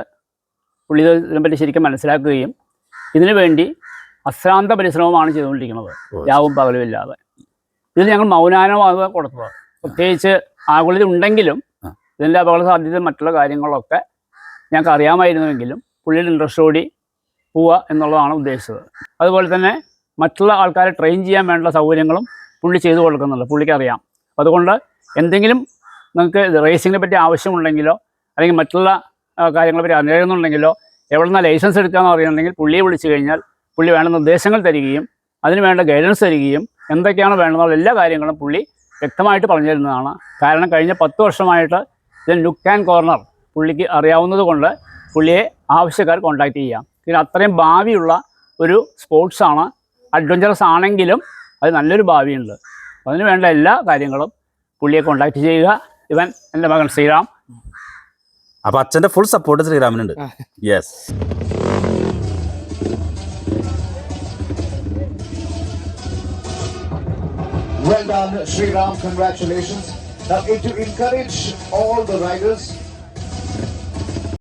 പുള്ളി ഇതിനെപ്പറ്റി ശരിക്കും മനസ്സിലാക്കുകയും ഇതിനു വേണ്ടി അശ്രാന്ത പരിശ്രമമാണ് ചെയ്തുകൊണ്ടിരിക്കുന്നത്, രാവും പകലും ഇല്ലാതെ. ഇതിൽ ഞങ്ങൾ മൗനാനുവാദം കൊടുത്തത്. പ്രത്യേകിച്ച് ആകുലത ഉണ്ടെങ്കിലും ഇതിൻ്റെ അപകട സാധ്യത മറ്റുള്ള കാര്യങ്ങളൊക്കെ ഞങ്ങൾക്ക് അറിയാമായിരുന്നുവെങ്കിലും പുള്ളിയുടെ ഇൻട്രസ്റ്റോടി പോവുക എന്നുള്ളതാണ് ഉദ്ദേശിച്ചത്. അതുപോലെ തന്നെ മറ്റുള്ള ആൾക്കാരെ ട്രെയിൻ ചെയ്യാൻ വേണ്ട സൗകര്യങ്ങളും പുള്ളി ചെയ്തു കൊടുക്കുന്നുണ്ട്, പുള്ളിക്കറിയാം. അതുകൊണ്ട് എന്തെങ്കിലും നിങ്ങൾക്ക് റേസിങ്ങിനെ പറ്റി ആവശ്യമുണ്ടെങ്കിലോ അല്ലെങ്കിൽ മറ്റുള്ള കാര്യങ്ങളെ പറ്റി അറിയുന്നുണ്ടെങ്കിലോ എവിടെ നിന്ന് ലൈസൻസ് എടുക്കാമെന്ന് അറിയുന്നുണ്ടെങ്കിൽ പുള്ളിയെ വിളിച്ചു കഴിഞ്ഞാൽ പുള്ളി വേണ്ട നിർദ്ദേശങ്ങൾ തരികയും അതിന് വേണ്ട ഗൈഡൻസ് തരികയും എന്തൊക്കെയാണ് വേണ്ടതെന്നുള്ള എല്ലാ കാര്യങ്ങളും പുള്ളി വ്യക്തമായിട്ട് പറഞ്ഞു തരുന്നതാണ്. കാരണം കഴിഞ്ഞ 10 വർഷമായിട്ട് ഇതിൽ ലുക്ക് ആൻഡ് കോർണർ പുള്ളിക്ക് അറിയാവുന്നത് കൊണ്ട് പുള്ളിയെ ആവശ്യക്കാർ കോൺടാക്ട് ചെയ്യാം. പിന്നെ അത്രയും ഭാവിയുള്ള ഒരു സ്പോർട്സാണ്. അഡ്വഞ്ചറസ് ആണെങ്കിലും അത് നല്ലൊരു ഭാവിയുണ്ട്. അതിന് വേണ്ട എല്ലാ കാര്യങ്ങളും പുള്ളിയെ കോൺടാക്ട് ചെയ്യുക. ഇവൻ എൻ്റെ മകൻ ശ്രീറാം. അപ്പോൾ അച്ഛൻ്റെ ഫുൾ സപ്പോർട്ട് ശ്രീറാമിനുണ്ട്. Yes. Well done, Sriram. Congratulations. Now, to encourage all the riders